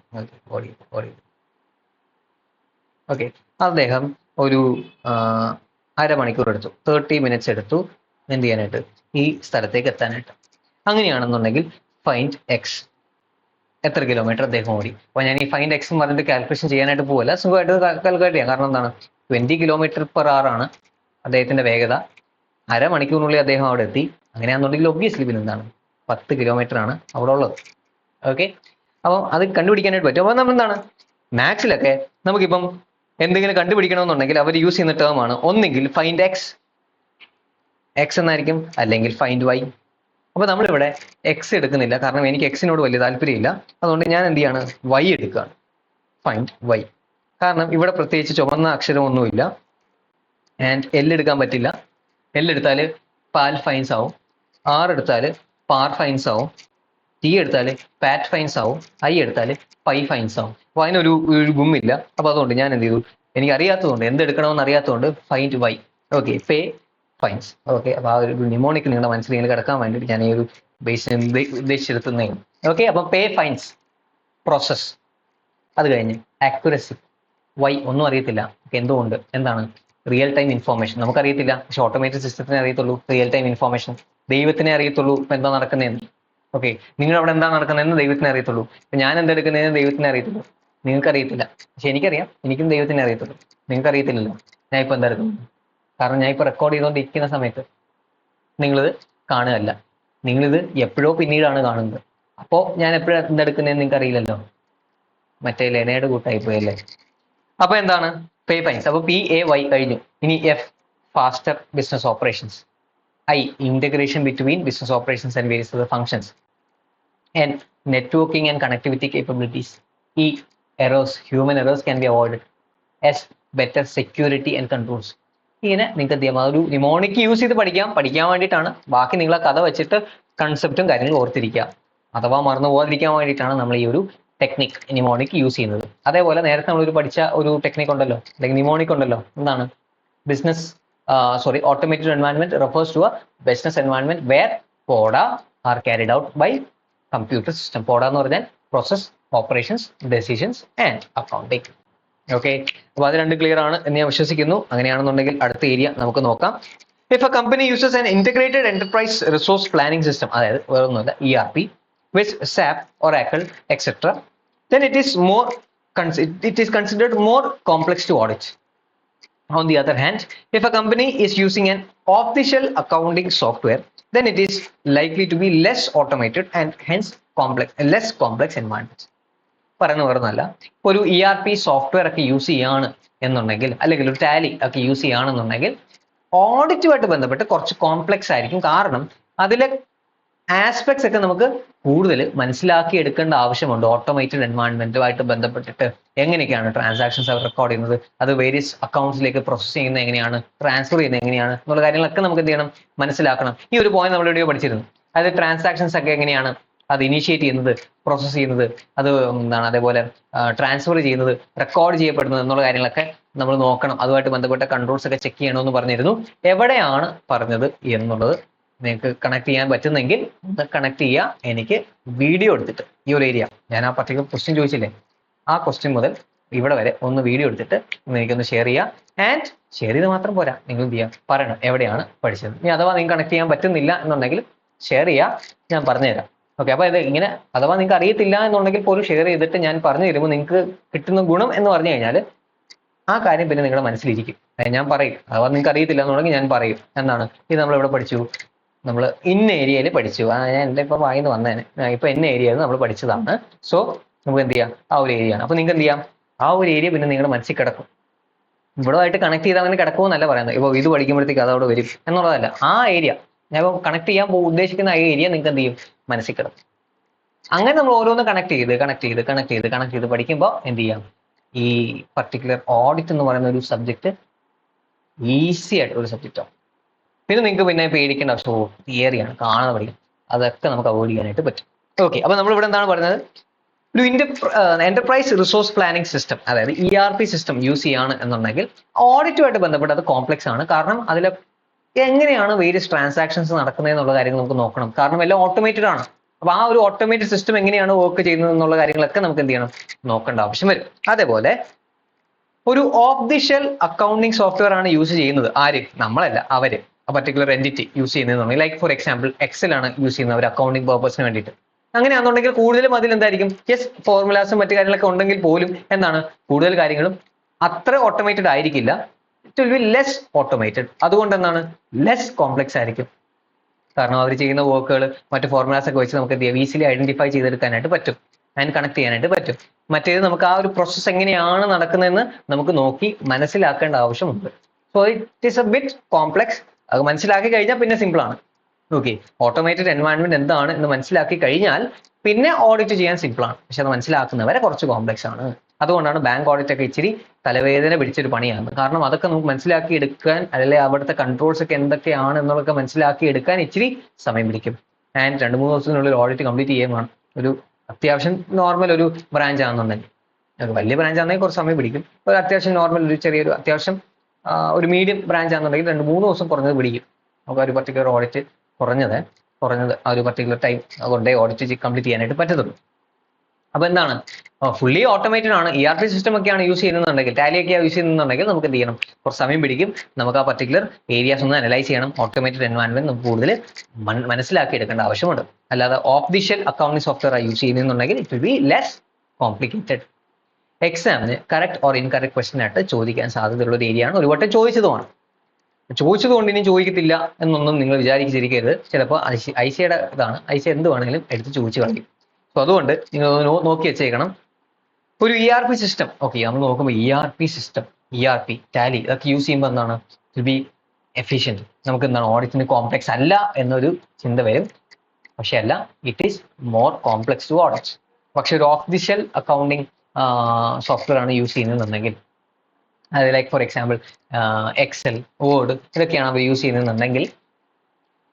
അദ്ദേഹം ഒരു അരമണിക്കൂർ എടുത്തു, 30 minutes എടുത്തു എന്ത് ചെയ്യാനായിട്ട്, ഈ സ്ഥലത്തേക്ക് എത്താനായിട്ട്. അങ്ങനെയാണെന്നുണ്ടെങ്കിൽ ഫൈൻഡ് എക്സ്, എത്ര കിലോമീറ്റർ അദ്ദേഹം ഓടി. അപ്പൊ ഞാൻ ഈ ഫൈൻഡ് എക്സ് എന്ന് പറഞ്ഞിട്ട് കാൽക്കുലേഷൻ ചെയ്യാനായിട്ട് പോകല്ല, സുഖമായിട്ട് കാൽക്കുലേറ്റ് ചെയ്യാം. കാരണം എന്താണ്, 20 km/h ആണ് അദ്ദേഹത്തിന്റെ വേഗത. അരമണിക്കൂറിനുള്ളിൽ അദ്ദേഹം അവിടെ എത്തി. അങ്ങനെയാണെന്നുണ്ടെങ്കിൽ ഒബ്വിയസ്ലി പിന്നെ എന്താണ്, 10 കിലോമീറ്റർ ആണ് അവിടെ ഉള്ളത്. അപ്പം അത് കണ്ടുപിടിക്കാനായിട്ട് പറ്റും. അപ്പൊ നമ്മൾ എന്താണ്, മാത്സിലൊക്കെ നമുക്കിപ്പം എന്തെങ്കിലും കണ്ടുപിടിക്കണമെന്നുണ്ടെങ്കിൽ അവർ യൂസ് ചെയ്യുന്ന ടേം ആണ് ഒന്നെങ്കിൽ ഫൈൻഡ് എക്സ് എന്നായിരിക്കും, അല്ലെങ്കിൽ ഫൈൻഡ് വൈ. അപ്പൊ നമ്മളിവിടെ എക്സ് എടുക്കുന്നില്ല, കാരണം എനിക്ക് എക്സിനോട് വലിയ താല്പര്യമില്ല. അതുകൊണ്ട് ഞാൻ എന്ത് ചെയ്യാണ്, വൈ എടുക്കുകയാണ്, ഫൈൻഡ് വൈ. കാരണം ഇവിടെ പ്രത്യേകിച്ച് ചുമന്ന അക്ഷരമൊന്നുമില്ല. ആൻഡ് എൽ എടുക്കാൻ പറ്റില്ല. എൽ എടുത്താൽ പാൽ ഫൈൻസ് ആവും, ആർ എടുത്താൽ പാർ ഫൈൻസ് ആവും, ടി എടുത്താൽ പാറ്റ് ഫൈൻസ് ആവും, ഐ എടുത്താൽ പൈ ഫൈൻസ് ആവും. അപ്പൊ അതിനൊരു ഗുമ്മില്ല. അപ്പൊ അതുകൊണ്ട് ഞാൻ എന്ത് ചെയ്തു, എനിക്ക് അറിയാത്തതുകൊണ്ട്, എന്തെടുക്കണമെന്ന് അറിയാത്തതുകൊണ്ട് ഫൈൻഡ് വൈ. പേ ഫൈൻസ്. അപ്പൊ ആ ഒരു നിമോണിക് നിങ്ങളുടെ മനസ്സിൽ ഇങ്ങനെ കിടക്കാൻ വേണ്ടിയിട്ട് ഞാൻ ഈ ഒരു ബേസ് ഉദ്ദേശിച്ചെടുത്തുന്നേ. അപ്പൊ പേ ഫൈൻസ് പ്രോസസ്. അത് കഴിഞ്ഞ് ആക്യുറസി, വൈ ഒന്നും അറിയത്തില്ല. എന്തുകൊണ്ട്, എന്താണ്, റിയൽ ടൈം ഇൻഫോർമേഷൻ നമുക്കറിയത്തില്ല, പക്ഷെ ഓട്ടോമേറ്റഡ് സിസ്റ്റത്തിനെ അറിയത്തുള്ളൂ റിയൽ ടൈം ഇൻഫോർമേഷൻ. ദൈവത്തിനെ അറിയത്തുള്ളൂ ഇപ്പൊ എന്താ നടക്കുന്നതെന്ന്. നിങ്ങൾ അവിടെ എന്താ നടക്കുന്നതെന്ന് ദൈവത്തിനെ അറിയത്തുള്ളൂ. ഞാൻ എന്തെടുക്കുന്നതെന്ന് ദൈവത്തിനെ അറിയത്തുള്ളൂ. നിങ്ങൾക്ക് അറിയത്തില്ല, പക്ഷെ എനിക്കറിയാം, എനിക്കും ദൈവത്തിന് അറിയത്തുള്ളൂ. നിങ്ങൾക്ക് അറിയത്തില്ലല്ലോ ഞാൻ ഇപ്പൊ എന്താ എടുക്കുന്നത്. കാരണം ഞാൻ ഇപ്പൊ റെക്കോർഡ് ചെയ്തുകൊണ്ടിരിക്കുന്ന സമയത്ത് നിങ്ങളിത് കാണുകയല്ല, നിങ്ങളിത് എപ്പോഴോ പിന്നീടാണ് കാണുന്നത്. അപ്പോൾ ഞാൻ എപ്പോഴാണ് എന്തെടുക്കുന്നതെന്ന് നിങ്ങൾക്ക് അറിയില്ലല്ലോ. മറ്റേ ലെനയുടെ കൂട്ടായി പോയല്ലേ. അപ്പൊ എന്താണ് പേ പൈൻസ്? അപ്പൊ PAY കഴിഞ്ഞു. ഇനി F faster business operations. I integration between business operations and various other functions. N networking and connectivity capabilities. E errors, human errors can be avoided. S better security and controls. ഇങ്ങനെ നിങ്ങൾക്ക് എന്ത് ചെയ്യാം, ഒരു pneumonic use ചെയ്ത് പഠിക്കാൻ വേണ്ടിയിട്ടാണ്. ബാക്കി നിങ്ങൾ ആ കഥ വെച്ചിട്ട് കൺസെപ്റ്റും കാര്യങ്ങളും ഓർത്തിരിക്കുക, അഥവാ മറന്നു പോകാതിരിക്കാൻ വേണ്ടിയിട്ടാണ് നമ്മൾ ഈ ഒരു ടെക്നിക് നിമോണിക് യൂസ് ചെയ്യുന്നത്. അതേപോലെ നേരത്തെ നമ്മൾ പഠിച്ച ഒരു ടെക്നിക് ഉണ്ടല്ലോ, അല്ലെങ്കിൽ നിമോണിക് ഉണ്ടല്ലോ, എന്താണ് business automated environment refers to a business environment where PODA are carried out by computer system. PODA എന്ന് പറഞ്ഞാൽ process, operations, decisions and accounting. Okay, അപ്പൊ അത് രണ്ട് ക്ലിയർ ആണ് എന്ന് ഞാൻ വിശ്വസിക്കുന്നു. അങ്ങനെയാണെന്നുണ്ടെങ്കിൽ അടുത്ത ഏരിയ നമുക്ക് നോക്കാം. If a company uses an integrated enterprise resource planning system, അതായത് വേറൊന്നുമില്ല ERP, with SAP, Oracle, etc., then it is considered more complex to audit. On the other hand, if a company is using an off-the-shelf accounting software, then it is likely to be less automated and hence less complex environment. പറയുന്ന വേറൊന്നല്ല, ഒരു ERP software ഒക്കെ use ചെയ്യാണ് എന്നുണ്ടെങ്കിൽ, അല്ലെങ്കിൽ ഒരു Tally ഒക്കെ use ചെയ്യുകയാണെന്നുണ്ടെങ്കിൽ ഓഡിറ്റുമായിട്ട് ബന്ധപ്പെട്ട് കുറച്ച് കോംപ്ലക്സ് ആയിരിക്കും. കാരണം അതിലെ ആസ്പെക്ട്സ് ഒക്കെ നമുക്ക് കൂടുതൽ മനസ്സിലാക്കി എടുക്കേണ്ട ആവശ്യമുണ്ട്. ഓട്ടോമേറ്റഡ് എൻവയൺമെന്റുമായിട്ട് ബന്ധപ്പെട്ടിട്ട് എങ്ങനെയൊക്കെയാണ് ട്രാൻസാക്ഷൻസ് അവർ റെക്കോർഡ് ചെയ്യുന്നത്, അത് വേരിയസ് അക്കൗണ്ട്സിലേക്ക് പ്രോസസ് ചെയ്യുന്നത് എങ്ങനെയാണ്, ട്രാൻസ്ഫർ ചെയ്യുന്നത് എങ്ങനെയാണ് എന്നുള്ള കാര്യങ്ങളൊക്കെ നമുക്ക് എന്ത് ചെയ്യണം, മനസ്സിലാക്കണം. ഈ ഒരു പോയിന്റ് നമ്മൾ എവിടെയോ പഠിച്ചിരുന്നു. അതായത് ട്രാൻസാക്ഷൻസ് ഒക്കെ എങ്ങനെയാണ് അത് ഇനീഷ്യേറ്റ് ചെയ്യുന്നത്, പ്രോസസ് ചെയ്യുന്നത്, അത് എന്താണ്, അതേപോലെ ട്രാൻസ്ഫർ ചെയ്യുന്നത്, റെക്കോർഡ് ചെയ്യപ്പെടുന്നത് എന്നുള്ള കാര്യങ്ങളൊക്കെ നമ്മൾ നോക്കണം. അതുമായിട്ട് ബന്ധപ്പെട്ട കൺട്രോൾസ് ഒക്കെ ചെക്ക് ചെയ്യണമെന്ന് പറഞ്ഞിരുന്നു. എവിടെയാണ് പറഞ്ഞത് എന്നുള്ളത് നിങ്ങൾക്ക് കണക്ട് ചെയ്യാൻ പറ്റുന്നെങ്കിൽ ഒന്ന് കണക്ട് ചെയ്യുക. എനിക്ക് വീഡിയോ എടുത്തിട്ട് ഈ ഒരു ഏരിയ, ഞാൻ ആ പർട്ടിക്കുലർ ക്വസ്റ്റ്യൻ ചോദിച്ചില്ലേ, ആ ക്വസ്റ്റ്യൻ മുതൽ ഇവിടെ വരെ ഒന്ന് വീഡിയോ എടുത്തിട്ട് എനിക്കൊന്ന് ഷെയർ ചെയ്യുക. ആൻഡ് ഷെയർ ചെയ്ത് മാത്രം പോരാ, നിങ്ങൾ എന്ത് ചെയ്യുക, പറയണം എവിടെയാണ് പഠിച്ചത്. ഇനി അഥവാ നിങ്ങൾക്ക് കണക്ട് ചെയ്യാൻ പറ്റുന്നില്ല എന്നുണ്ടെങ്കിൽ ഷെയർ ചെയ്യുക, ഞാൻ പറഞ്ഞുതരാം. ഓക്കെ, അപ്പൊ ഇത് ഇങ്ങനെ അഥവാ നിങ്ങൾക്ക് അറിയത്തില്ല എന്നുണ്ടെങ്കിൽ പോലും ഷെയർ ചെയ്തിട്ട് ഞാൻ പറഞ്ഞു തരുമ്പോൾ നിങ്ങൾക്ക് കിട്ടുന്ന ഗുണം എന്ന് പറഞ്ഞു കഴിഞ്ഞാൽ ആ കാര്യം പിന്നെ നിങ്ങളുടെ മനസ്സിലിരിക്കും. ഞാൻ പറയും, അഥവാ നിങ്ങൾക്ക് അറിയത്തില്ല എന്നുണ്ടെങ്കിൽ ഞാൻ പറയും, എന്താണ് ഇത് നമ്മൾ ഇവിടെ പഠിച്ചു, നമ്മൾ ഇന്ന ഏരിയയിൽ പഠിച്ചു. ഞാൻ എൻ്റെ ഇപ്പൊ വായിന്ന് വന്നേനെ, ഇപ്പൊ ഇന്ന ഏരിയയിൽ നമ്മൾ പഠിച്ചതാണ്. സോ നമുക്ക് എന്ത് ചെയ്യാം, ആ ഒരു ഏരിയ ആണ്. അപ്പൊ നിങ്ങൾക്ക് എന്ത് ചെയ്യാം, ആ ഒരു ഏരിയ പിന്നെ നിങ്ങളുടെ മനസ്സിൽ കിടക്കും. ഇവിടെയായിട്ട് കണക്ട് ചെയ്താൽ അങ്ങനെ കിടക്കുമെന്നല്ല പറയുന്നത്. ഇപ്പൊ ഇത് പഠിക്കുമ്പോഴത്തേക്ക് അതവിടെ വരും എന്നുള്ളതല്ല. ആ ഏരിയ ഞാൻ ഇപ്പൊ കണക്ട് ചെയ്യാൻ ഉദ്ദേശിക്കുന്ന ആ ഏരിയ നിങ്ങൾക്ക് എന്ത് ചെയ്യും, മനസ്സിൽ കിടക്കും. അങ്ങനെ നമ്മൾ ഓരോന്ന് കണക്ട് ചെയ്ത് പഠിക്കുമ്പോൾ എന്ത് ചെയ്യാം, ഈ പർട്ടിക്കുലർ ഓഡിറ്റ് എന്ന് പറയുന്ന ഒരു സബ്ജക്ട് ഈസി ആയിട്ട് ഒരു സബ്ജക്റ്റാണ്. പിന്നെ നിങ്ങൾക്ക് പിന്നെ പേടിക്കേണ്ട ആവശ്യമോ, തിയറിയാണ്, കാണാതെ പഠിക്കും, അതൊക്കെ നമുക്ക് അവോയ്ഡ് ചെയ്യാനായിട്ട് പറ്റും. ഓക്കെ, അപ്പൊ നമ്മൾ ഇവിടെ എന്താണ് പറയുന്നത്, ഒരു എന്റർപ്രൈസ് റിസോഴ്സ് പ്ലാനിങ് സിസ്റ്റം, അതായത് ERP സിസ്റ്റം യൂസ് ചെയ്യാണ് എന്നുണ്ടെങ്കിൽ ഓഡിറ്റുമായിട്ട് ബന്ധപ്പെട്ട് അത് കോംപ്ലക്സ് ആണ്. കാരണം അതിൽ എങ്ങനെയാണ് വേരിയസ് ട്രാൻസാക്ഷൻസ് നടക്കുന്നത് എന്നുള്ള കാര്യങ്ങൾ നമുക്ക് നോക്കണം. കാരണം എല്ലാം ഓട്ടോമേറ്റഡ് ആണ്. അപ്പൊ ആ ഒരു ഓട്ടോമേറ്റഡ് സിസ്റ്റം എങ്ങനെയാണ് വർക്ക് ചെയ്യുന്നത് എന്നുള്ള കാര്യങ്ങളൊക്കെ നമുക്ക് എന്ത് ചെയ്യണം, നോക്കേണ്ട ആവശ്യം വരും. അതേപോലെ ഒരു off the shelf accounting software ആണ് യൂസ് ചെയ്യുന്നത്. ആര്? നമ്മളല്ല, അവര്, പർട്ടിക്കുലർ എൻറ്റിറ്റി യൂസ് ചെയ്യുന്നതെന്നുണ്ടെങ്കിൽ, ലൈക്ക് ഫോർ എക്സാമ്പിൾ എക്സൽ ആണ് യൂസ് ചെയ്യുന്നത് അവർ അക്കൗണ്ടിങ് പർപ്പസിന് വേണ്ടിയിട്ട്. അങ്ങനെയാണെന്നുണ്ടെങ്കിൽ കൂടുതലും അതിൽ എന്തായിരിക്കും, യെസ് ഫോർമുലാസും മറ്റു കാര്യങ്ങളൊക്കെ ഉണ്ടെങ്കിൽ പോലും എന്താണ്, കൂടുതൽ കാര്യങ്ങളും അത്ര ഓട്ടോമേറ്റഡ് ആയിരിക്കില്ല. It will be less automated. അതുകൊണ്ട് എന്താണ്, ലെസ് കോംപ്ലക്സ് ആയിരിക്കും. കാരണം അവർ ചെയ്യുന്ന വർക്കുകൾ മറ്റു ഫോർമുലാസ് ഒക്കെ വെച്ച് നമുക്ക് എന്ത് ചെയ്യാം, ഈസിലി ഐഡന്റിഫൈ ചെയ്തെടുക്കാനായിട്ട് പറ്റും, ആൻഡ് കണക്ട് ചെയ്യാനായിട്ട് പറ്റും. മറ്റേത് നമുക്ക് ആ ഒരു പ്രോസസ്സ് എങ്ങനെയാണ് നടക്കുന്നതെന്ന് നമുക്ക് നോക്കി മനസ്സിലാക്കേണ്ട ആവശ്യമുണ്ട്. So it is A bit complex. അത് മനസ്സിലാക്കി കഴിഞ്ഞാൽ പിന്നെ സിമ്പിൾ ആണ്. ഓക്കെ, ഓട്ടോമേറ്റഡ് എൻവയൺമെന്റ് എന്താണ് എന്ന് മനസ്സിലാക്കി കഴിഞ്ഞാൽ പിന്നെ ഓഡിറ്റ് ചെയ്യാൻ സിമ്പിൾ ആണ്. പക്ഷെ അത് മനസ്സിലാക്കുന്നവരെ കുറച്ച് കോംപ്ലക്സ് ആണ്. അതുകൊണ്ടാണ് ബാങ്ക് ഓഡിറ്റ് ഒക്കെ ഇച്ചിരി തലവേദന പിടിച്ചൊരു പണിയാണ്. കാരണം അതൊക്കെ നമുക്ക് മനസ്സിലാക്കി എടുക്കാൻ, അല്ലെങ്കിൽ അവിടുത്തെ കൺട്രോൾസ് ഒക്കെ എന്തൊക്കെയാണ് എന്നുള്ളതൊക്കെ മനസ്സിലാക്കി എടുക്കാൻ ഇച്ചിരി സമയം പിടിക്കും. ആൻഡ് 2-3 ദിവസത്തിനുള്ളിൽ ഓഡിറ്റ് കംപ്ലീറ്റ് ചെയ്യാൻ വേണം. ഒരു അത്യാവശ്യം നോർമൽ ഒരു ബ്രാഞ്ച് ആണെന്നുണ്ടെങ്കിൽ, വലിയ ബ്രാഞ്ച് ആണെങ്കിൽ കുറച്ച് സമയം പിടിക്കും. ഒരു അത്യാവശ്യം നോർമൽ ഒരു ചെറിയൊരു അത്യാവശ്യം ഒരു മീഡിയം ബ്രാഞ്ച് ആണെന്നുണ്ടെങ്കിൽ 2-3 ദിവസം കുറഞ്ഞത് പിടിക്കും. നമുക്ക് ഒരു പർട്ടിക്കുലർ ഓഡിറ്റ് കുറഞ്ഞത് ആ ഒരു പർട്ടിക്കുലർ ടൈം കൊണ്ടേ ഓഡിറ്റ് കംപ്ലീറ്റ് ചെയ്യാനായിട്ട് പറ്റത്തുള്ളൂ. അപ്പൊ എന്താണ്, ഫുള്ളി ഓട്ടോമേറ്റഡ് ആണ്. ERP സിസ്റ്റം ഒക്കെയാണ് യൂസ് ചെയ്യുന്നുണ്ടെങ്കിൽ, ടാലി ഒക്കെ യൂസ് ചെയ്യുന്നുണ്ടെങ്കിൽ നമുക്ക് എന്ത് ചെയ്യണം, കുറച്ച് സമയം പിടിക്കും. നമുക്ക് ആ പർട്ടിക്കുലർ ഏരിയാസ് ഒന്ന് അനലൈസ് ചെയ്യണം. ഓട്ടോമേറ്റഡ് എൻവയൺമെന്റ് നമുക്ക് കൂടുതൽ മനസ്സിലാക്കി എടുക്കേണ്ട ആവശ്യമുണ്ട്. അല്ലാതെ off the shelf accounting software use ചെയ്യുന്നുണ്ടെങ്കിൽ it will be less complicated. എക്സാമിന് കറക്റ്റ് ഓർ ഇൻകറക്റ്റ് ക്വസ്റ്റൻ ആയിട്ട് ചോദിക്കാൻ സാധ്യതയുള്ള ഒരു ഏരിയ ആണ്. ഒരു വട്ടം ചോദിച്ചതുമാണ്. ചോദിച്ചതുകൊണ്ട് ഇനി ചോദിക്കത്തില്ല എന്നൊന്നും നിങ്ങൾ വിചാരിച്ചിരിക്കരുത്. ചിലപ്പോൾ ഐസിയുടെ ഇതാണ്, ഐസി എന്ത് വേണമെങ്കിലും എടുത്ത് ചോദിച്ചു കളയും. സോ അതുകൊണ്ട് നിങ്ങൾ നോക്കി വെച്ചേക്കണം. ഒരു ERP സിസ്റ്റം, ഓക്കെ, നമ്മൾ നോക്കുമ്പോൾ ERP സിസ്റ്റം, ERP, ടാലി ഇതൊക്കെ യൂസ് ചെയ്യുമ്പോൾ എന്താണ്, ടു ബി എഫിഷ്യൻറ്റ്. നമുക്ക് എന്താണ്, ഓഡിറ്റിന് കോംപ്ലക്സ് അല്ല എന്നൊരു ചിന്ത വരും. പക്ഷെ അല്ല, it is more complex to audit. പക്ഷെ ഒരു off the shelf accounting software ആണ് യൂസ് ചെയ്യുന്നതെന്നുണ്ടെങ്കിൽ, അത് like for example Excel, Word ഇതൊക്കെയാണ് അവർ യൂസ് ചെയ്യുന്നതെന്നുണ്ടെങ്കിൽ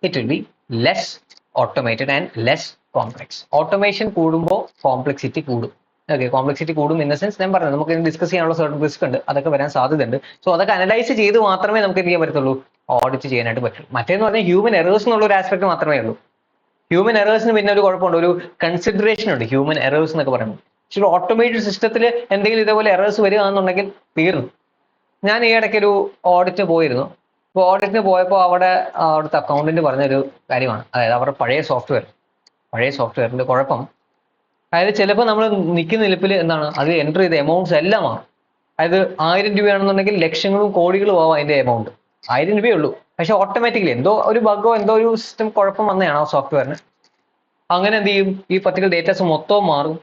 it will be less automated and less complex. Automation കൂടുമ്പോൾ കോംപ്ലക്സിറ്റി കൂടും. ഓക്കെ, കോംപ്ലക്സിറ്റി കൂടും ഇൻ ദ സെൻസ് ഞാൻ പറഞ്ഞു, നമുക്ക് ഡിസ്കസ് ചെയ്യാനുള്ള സർട്ടൻ റിസ്ക് ഉണ്ട്, അതൊക്കെ വരാൻ സാധ്യതയുണ്ട്. സോ അതൊക്കെ അനലൈസ് ചെയ്ത് മാത്രമേ നമുക്ക് എന്ത് ചെയ്യാൻ പറ്റത്തുള്ളൂ, ഓഡിറ്റ് ചെയ്യാനായിട്ട് പറ്റും. മറ്റേന്ന് പറഞ്ഞാൽ ഹ്യൂമൻ എറേഴ്സ് എന്നുള്ള ഒരു ആസ്പെക്ട് മാത്രമേ ഉള്ളൂ. ഹ്യൂമൻ എറേഴ്സിന് പിന്നെ ഒരു കുഴപ്പമുണ്ട്, ഒരു കൺസിഡറേഷൻ ഉണ്ട് ഹ്യൂമൻ എറേഴ്സ് എന്നൊക്കെ പറയുമ്പോൾ. പക്ഷേ ഒരു ഓട്ടോമേറ്റഡ് സിസ്റ്റത്തിൽ എന്തെങ്കിലും ഇതേപോലെ എറേഴ്സ് വരികയാണെന്നുണ്ടെങ്കിൽ തീർന്നു. ഞാൻ ഈ ഇടയ്ക്ക് ഒരു ഓഡിറ്റ് പോയിരുന്നു. അപ്പോൾ ഓഡിറ്റിന് പോയപ്പോൾ അവിടുത്തെ അക്കൗണ്ടന്റ് പറഞ്ഞൊരു കാര്യമാണ്, അതായത് അവരുടെ പഴയ സോഫ്റ്റ്വെയറിന്റെ കുഴപ്പം, അതായത് ചിലപ്പോൾ നമ്മൾ നിൽക്കുന്ന നിലപ്പിൽ എന്താണ്, അത് എൻ്റർ ചെയ്ത എമൗണ്ട്സ് എല്ലാം ആണ്. അതായത് 1000 രൂപയാണെന്നുണ്ടെങ്കിൽ ലക്ഷങ്ങളും കോടികളും ആവും അതിന്റെ എമൗണ്ട്. 1000 രൂപയേ ഉള്ളൂ. പക്ഷെ ഓട്ടോമാറ്റിക്കലി എന്തോ ഒരു ബഗോ എന്തോ ഒരു സിസ്റ്റം കുഴപ്പം വന്നതാണ് ആ സോഫ്റ്റ്വെയറിന്. അങ്ങനെ എന്ത് ചെയ്യും, ഈ പർട്ടിക്കുലർ ഡേറ്റാസ് മൊത്തം മാറും.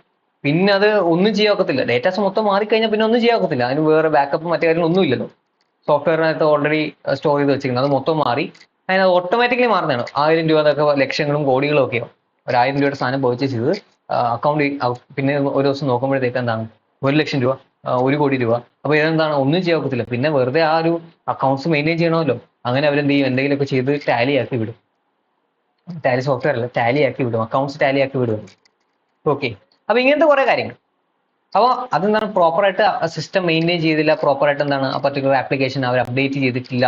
പിന്നെ അത് ഒന്നും ചെയ്യാക്കത്തില്ല. ഡേറ്റാസ് മൊത്തം മാറിക്കഴിഞ്ഞാൽ പിന്നെ ഒന്നും ചെയ്യാക്കത്തില്ല. അതിന് വേറെ ബാക്കപ്പ് മറ്റു കാര്യങ്ങളൊന്നും ഇല്ലല്ലോ. സോഫ്റ്റ്വെയറിനകത്ത് ഓൾറെഡി സ്റ്റോർ ചെയ്ത് വെച്ചിരിക്കുന്നത്, അത് മൊത്തം മാറി. അതിന് ഓട്ടോമാറ്റിക്കലി മാറുന്നതാണ്. 1000 രൂപ എന്നൊക്കെ ലക്ഷങ്ങളും കോടികളും ഒക്കെയോ. ഒരു 1000 രൂപയുടെ സാധനം പർച്ചേസ് ചെയ്ത് അക്കൗണ്ട് പിന്നെ ഒരു ദിവസം നോക്കുമ്പോഴത്തേക്ക് എന്താണ് 1 ലക്ഷം രൂപ, 1 കോടി രൂപ. അപ്പൊ ഇതെന്താണ്, ഒന്നും ചെയ്യാക്കത്തില്ല. പിന്നെ വെറുതെ ആ ഒരു അക്കൗണ്ട്സ് മെയിൻറ്റെയിൻ ചെയ്യണമല്ലോ. അങ്ങനെ അവരെന്ത് ചെയ്യും, എന്തെങ്കിലുമൊക്കെ ചെയ്ത് ടാലി ആക്കി വിടും. ടാലി സോഫ്റ്റ്വെയർ അല്ല, ടാലി ആക്കി വിടും, അക്കൗണ്ട്സ് ടാലി ആക്കി വിടും. ഓക്കെ, അപ്പൊ ഇങ്ങനത്തെ കുറെ കാര്യങ്ങൾ. അപ്പോൾ അതെന്താണ്, പ്രോപ്പറായിട്ട് സിസ്റ്റം മെയിൻറ്റെയിൻ ചെയ്തില്ല, പ്രോപ്പറായിട്ട് എന്താണ് ആ പർട്ടിക്കുലർ ആപ്ലിക്കേഷൻ അവർ അപ്ഡേറ്റ് ചെയ്തിട്ടില്ല,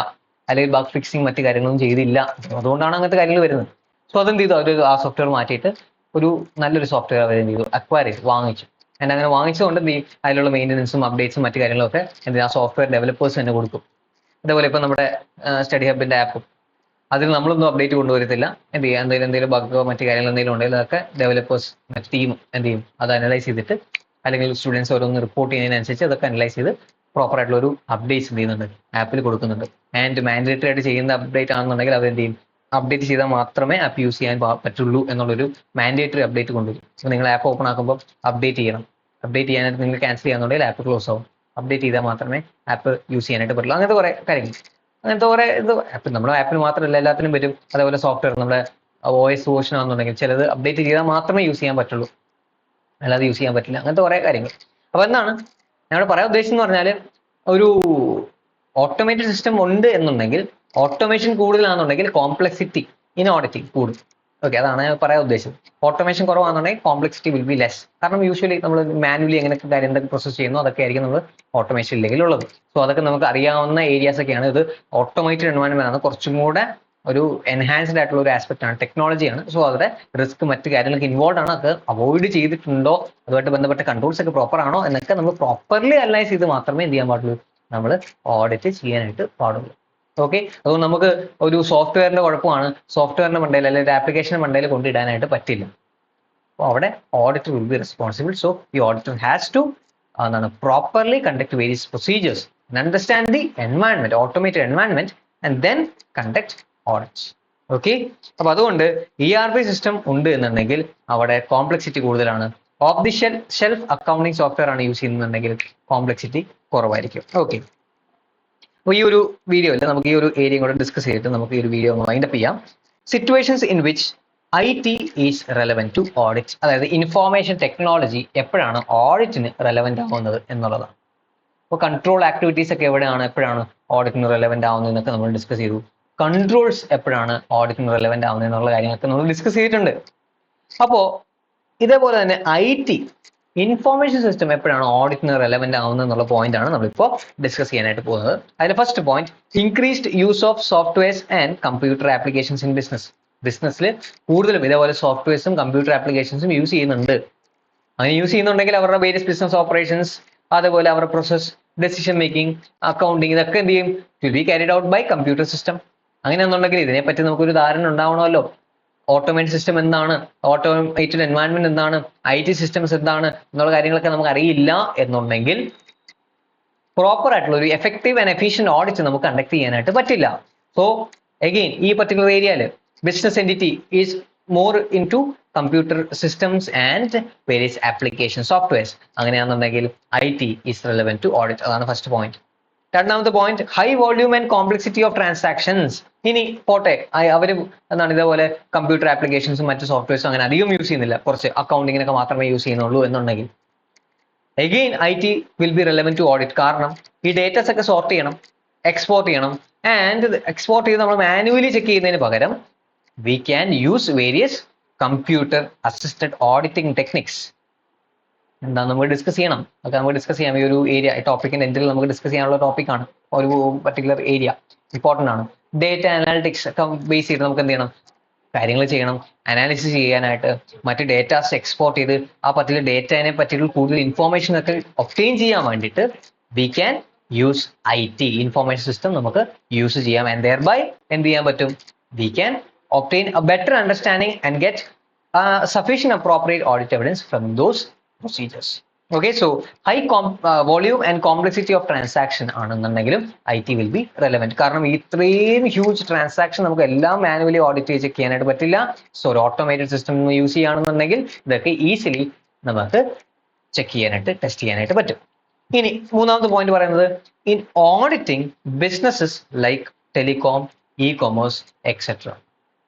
അല്ലെങ്കിൽ ബഗ് ഫിക്സിങ് മറ്റു കാര്യങ്ങളും ചെയ്തില്ല. അതുകൊണ്ടാണ് അങ്ങനത്തെ കാര്യങ്ങൾ വരുന്നത്. സോ അതെന്ത് ചെയ്തു, അവർ ആ സോഫ്റ്റ്വെയർ മാറ്റിയിട്ട് ഒരു നല്ലൊരു സോഫ്റ്റ്വെയർ അവർ എന്ത് ചെയ്തു, അക്വയർ ചെയ്തു, വാങ്ങിച്ചു. ആൻഡ് അങ്ങനെ വാങ്ങിച്ചുകൊണ്ട് എന്ത് ചെയ്യും, അതിലുള്ള മെയിൻ്റനൻസും അപ്ഡേറ്റ്സും മറ്റു കാര്യങ്ങളൊക്കെ എന്ത് ചെയ്യും, ആ സോഫ്റ്റ്വെയർ ഡെവലപ്പേഴ്സ് തന്നെ കൊടുക്കും. അതേപോലെ ഇപ്പം നമ്മുടെ സ്റ്റഡി ഹബിന്റെ ആപ്പും, അതിൽ നമ്മളൊന്നും അപ്ഡേറ്റ് കൊണ്ടുവരത്തില്ല. എന്ത് ചെയ്യുക, എന്തെങ്കിലും ബഗ്ഗോ മറ്റു കാര്യങ്ങൾ എന്തെങ്കിലും ഉണ്ടെങ്കിൽ അതൊക്കെ ഡെവലപ്പേഴ്സ് മറ്റു ടീം എന്ത് ചെയ്യും, അത് അനലൈസ് ചെയ്തിട്ട്, അല്ലെങ്കിൽ സ്റ്റുഡൻസ് ഓരോന്ന് റിപ്പോർട്ട് ചെയ്യുന്നതിനനുസരിച്ച് അതൊക്കെ അനലൈസ് ചെയ്ത് പ്രോപ്പർ ആയിട്ടുള്ള ഒരു അപ്ഡേറ്റ്സ് എന്ത് ചെയ്യുന്നുണ്ട്, ആപ്പിൽ കൊടുക്കുന്നുണ്ട്. ആൻഡ് മാൻഡേറ്ററി ആയിട്ട് ചെയ്യുന്ന അപ്ഡേറ്റ് ആണെന്നുണ്ടെങ്കിൽ അവർ എന്ത് ചെയ്യും, അപ്ഡേറ്റ് ചെയ്താൽ മാത്രമേ ആപ്പ് യൂസ് ചെയ്യാൻ പറ്റുള്ളൂ എന്നുള്ളൊരു മാൻഡേറ്ററി അപ്ഡേറ്റ് കൊണ്ടുവരും. അപ്പോൾ നിങ്ങൾ ആപ്പ് ഓപ്പൺ ആക്കുമ്പോൾ അപ്ഡേറ്റ് ചെയ്യണം. അപ്ഡേറ്റ് ചെയ്യാനായിട്ട് നിങ്ങൾ ക്യാൻസൽ ചെയ്യാന്നുണ്ടെങ്കിൽ ആപ്പ് ക്ലോസ് ആവും. അപ്ഡേറ്റ് ചെയ്താൽ മാത്രമേ ആപ്പ് യൂസ് ചെയ്യാനായിട്ട് പറ്റുള്ളൂ. അങ്ങനത്തെ കുറെ കാര്യങ്ങൾ, അങ്ങനത്തെ കുറെ ഇത് ആപ്പ് നമ്മുടെ ആപ്പിൽ മാത്രമല്ല എല്ലാത്തിനും വരും. അതേപോലെ സോഫ്റ്റ്വെയർ നമ്മുടെ OS വേർഷൻ ആണെന്നുണ്ടെങ്കിൽ ചിലത് അപ്ഡേറ്റ് ചെയ്താൽ മാത്രമേ യൂസ് ചെയ്യാൻ പറ്റുള്ളൂ, അല്ലാതെ യൂസ് ചെയ്യാൻ പറ്റില്ല. അങ്ങനത്തെ കുറെ കാര്യങ്ങൾ. അപ്പൊ എന്താണ് ഞങ്ങൾ പറയാൻ ഉദ്ദേശിച്ചെന്ന് പറഞ്ഞാൽ, ഒരു ഓട്ടോമേറ്റഡ് സിസ്റ്റം ഉണ്ട് എന്നുണ്ടെങ്കിൽ, ഓട്ടോമേഷൻ കൂടുതലാണെന്നുണ്ടെങ്കിൽ കോംപ്ലക്സിറ്റി ഇൻ ഓഡിറ്റിംഗ് കൂടും. ഓക്കെ, അതാണ് ഞാൻ പറയാൻ ഉദ്ദേശിച്ചത്. ഓട്ടോമേഷൻ കുറവാണെന്നുണ്ടെങ്കിൽ കോംപ്ലക്സിറ്റി വിൽ ബി ലെസ്. കാരണം യൂഷ്വലി നമ്മൾ മാനുവലി എങ്ങനെയൊക്കെ കാര്യം എന്തൊക്കെ പ്രോസസ് ചെയ്യുന്നു അതൊക്കെ ആയിരിക്കും നമ്മൾ ഓട്ടോമേഷൻ ഇല്ലെങ്കിൽ ഉള്ളത്. സോ അതൊക്കെ നമുക്ക് അറിയാവുന്ന ഏരിയാസ് ഒക്കെയാണ്. ഇത് ഓട്ടോമേറ്റഡ് എൻവയോൺമെന്റ് ആണ്, കുറച്ചും കൂടെ ഒരു എൻഹാൻസ്ഡ് ആയിട്ടുള്ള ഒരു ആസ്പെക്ട് ആണ്, ടെക്നോളജിയാണ്. സോ അതിന്റെ റിസ്ക് മറ്റു കാര്യങ്ങളൊക്കെ ഇൻവോൾവ് ആണ്. അത് അവോയ്ഡ് ചെയ്തിട്ടുണ്ടോ, അതുമായിട്ട് ബന്ധപ്പെട്ട കൺട്രോൾസ് ഒക്കെ പ്രോപ്പർ ആണോ എന്നൊക്കെ നമ്മൾ പ്രോപ്പർലി അനലൈസ് ചെയ്ത് മാത്രമേ എന്ത് ചെയ്യാൻ പാടുള്ളൂ, നമ്മൾ ഓഡിറ്റ് ചെയ്യാനായിട്ട് പാടുള്ളൂ. ഓക്കെ, അതുകൊണ്ട് നമുക്ക് ഒരു സോഫ്റ്റ്വെയറിന്റെ കുഴപ്പമാണ് സോഫ്റ്റ്വെയറിന്റെ മണ്ടയിൽ അല്ലെങ്കിൽ ആപ്ലിക്കേഷന്റെ മണ്ടയിൽ കൊണ്ടിടാനായിട്ട് പറ്റില്ല. അപ്പോൾ അവിടെ auditor will be responsible. So the auditor has to properly conduct various procedures and understand the environment, automated environment, and then conduct audits. Okay, അപ്പൊ അതുകൊണ്ട് ERP സിസ്റ്റം ഉണ്ട് എന്നുണ്ടെങ്കിൽ അവിടെ കോംപ്ലക്സിറ്റി കൂടുതലാണ്. Off the shelf accounting software ആണ് use ചെയ്യുന്നുണ്ടെങ്കിൽ complexity കുറവായിരിക്കും. Okay, അപ്പോൾ ഈ ഒരു വീഡിയോയിൽ നമുക്ക് ഈ ഒരു ഏരിയയും കൂടെ ഡിസ്കസ് ചെയ്തിട്ട് നമുക്ക് ഈ ഒരു വീഡിയോ വൈൻഡപ്പ് ചെയ്യാം. Situations in which IT is relevant to audit, അതായത് ഇൻഫോർമേഷൻ ടെക്നോളജി എപ്പോഴാണ് ഓഡിറ്റിന് റെലവെന്റ് ആവുന്നത് എന്നുള്ളതാണ്. അപ്പോൾ കൺട്രോൾ ആക്ടിവിറ്റീസ് ഒക്കെ എപ്പോഴാണ് ഓഡിറ്റിന് റെലവെന്റ് ആവുന്നത് എന്നൊക്കെ നമ്മൾ ഡിസ്കസ് ചെയ്തു. കൺട്രോൾസ് എപ്പോഴാണ് ഓഡിറ്റിന് റെലവെന്റ് ആവുന്നത് എന്നുള്ള കാര്യങ്ങളൊക്കെ നമ്മൾ ഡിസ്കസ് ചെയ്തിട്ടുണ്ട്. അപ്പോൾ ഇതേപോലെ തന്നെ IT ഇൻഫോർമേഷൻ സിസ്റ്റം എപ്പോഴാണ് ഓഡിറ്റിന് റെലവെന്റ് ആവുന്നത് എന്നുള്ള പോയിന്റ് ആണ് നമ്മളിപ്പോൾ ഡിസ്കസ് ചെയ്യാനായിട്ട് പോകുന്നത്. അതിൽ first point, increased use of softwares and computer applications in business. ബിസിനസ്സിൽ കൂടുതലും ഇതേപോലെ സോഫ്റ്റ്വെയർസും കമ്പ്യൂട്ടർ ആപ്ലിക്കേഷൻസും യൂസ് ചെയ്യുന്നുണ്ട്. അങ്ങനെ യൂസ് ചെയ്യുന്നുണ്ടെങ്കിൽ അവരുടെ വേരിയസ് ബിസിനസ് ഓപ്പറേഷൻസ്, അതേപോലെ അവരുടെ പ്രോസസ്, ഡെസിഷൻ മേക്കിംഗ്, അക്കൗണ്ടിങ്, ഇതൊക്കെ എന്ത് ചെയ്യും, will be carried out by computer system. അങ്ങനെയാണെന്നുണ്ടെങ്കിൽ ഇതിനെപ്പറ്റി നമുക്കൊരു ധാരണ ഉണ്ടാവണമല്ലോ. ഓട്ടോമേറ്റഡ് സിസ്റ്റം എന്താണ്, ഓട്ടോമേറ്റഡ് എൻവയൺമെന്റ് എന്താണ്, IT സിസ്റ്റംസ് എന്താണ് എന്നുള്ള കാര്യങ്ങളൊക്കെ നമുക്ക് അറിയില്ല എന്നുണ്ടെങ്കിൽ പ്രോപ്പർ ആയിട്ടുള്ള ഒരു എഫക്റ്റീവ് ആൻഡ് എഫിഷ്യന്റ് ഓഡിറ്റ് നമുക്ക് കണ്ടക്ട് ചെയ്യാനായിട്ട് പറ്റില്ല. സോ അഗെയിൻ ഈ പർട്ടിക്കുലർ ഏരിയയില് business entity is more in to computer systems and various application softwares. അങ്ങനെയാണെന്നുണ്ടെങ്കിൽ IT is relevant to audit. അതാണ് ഫസ്റ്റ് പോയിന്റ്. രണ്ടാമത്തെ point, high volume and complexity of transactions. ഇനി പോട്ടെ, അവര് എന്താണ് ഇതേപോലെ കമ്പ്യൂട്ടർ ആപ്ലിക്കേഷൻസും മറ്റു സോഫ്റ്റ്വെയർസും അങ്ങനെ അധികം യൂസ് ചെയ്യുന്നില്ല, കുറച്ച് അക്കൗണ്ടിങ്ങിനൊക്കെ മാത്രമേ യൂസ് ചെയ്യുന്നുള്ളൂ എന്നുണ്ടെങ്കിൽ again IT will be relevant to audit. കാരണം ഈ ഡേറ്റാസ് ഒക്കെ സോർട്ട് ചെയ്യണം, എക്സ്പോർട്ട് ചെയ്യണം, ആൻഡ് എക്സ്പോർട്ട് ചെയ്ത് നമ്മൾ മാനുവലി ചെക്ക് ചെയ്യുന്നതിന് പകരം we can use various computer assisted auditing techniques. എന്താ നമുക്ക് ഡിസ്കസ് ചെയ്യണം, അതൊക്കെ നമുക്ക് ഡിസ്കസ് ചെയ്യാം. ഈ ഒരു ഏരിയ ടോപ്പിക്കിന്റെ എൻഡിൽ നമുക്ക് ഡിസ്കസ് ചെയ്യാനുള്ള ടോപ്പിക്കാണ്, ഒരു പർട്ടിക്കുലർ ഏരിയ ഇമ്പോർട്ടൻ്റ് ആണ്. ഡേറ്റ അനാലിറ്റിക്സ് ഒക്കെ ബേസ് ചെയ്ത് നമുക്ക് എന്ത് ചെയ്യണം, കാര്യങ്ങൾ ചെയ്യണം. അനാലിസിസ് ചെയ്യാനായിട്ട് മറ്റ് ഡേറ്റാസ് എക്സ്പോർട്ട് ചെയ്ത് ആ പർട്ടിക്കുലർ ഡേറ്റയെ പറ്റിയുള്ള കൂടുതൽ ഇൻഫോർമേഷൻ ഒക്കെ ഒബ്റ്റെയിൻ ചെയ്യാൻ വേണ്ടിയിട്ട് we can use IT information system നമുക്ക് യൂസ് ചെയ്യാം. ആൻഡ് ദെയർബൈ എന്ത് ചെയ്യാൻ പറ്റും, we can obtain a better understanding and get sufficient appropriate audit evidence from those procedures. Okay, so high volume and complexity of transaction ആണെന്നുണ്ടെങ്കിലും IT will be relevant. കാരണം ഇത്രയും huge transaction നമുക്ക് എല്ലാം manually audit ചെയ്ത് check ചെയ്യാനായിട്ട് പറ്റില്ല. So ഒരു automated system use ചെയ്യുകയാണെന്നുണ്ടെങ്കിൽ ഇതൊക്കെ ഈസിലി നമുക്ക് ചെക്ക് ചെയ്യാനായിട്ട് ടെസ്റ്റ് ചെയ്യാനായിട്ട് പറ്റും. ഇനി മൂന്നാമത്തെ പോയിന്റ് പറയുന്നത്, in auditing businesses like telecom, e-commerce etcetera.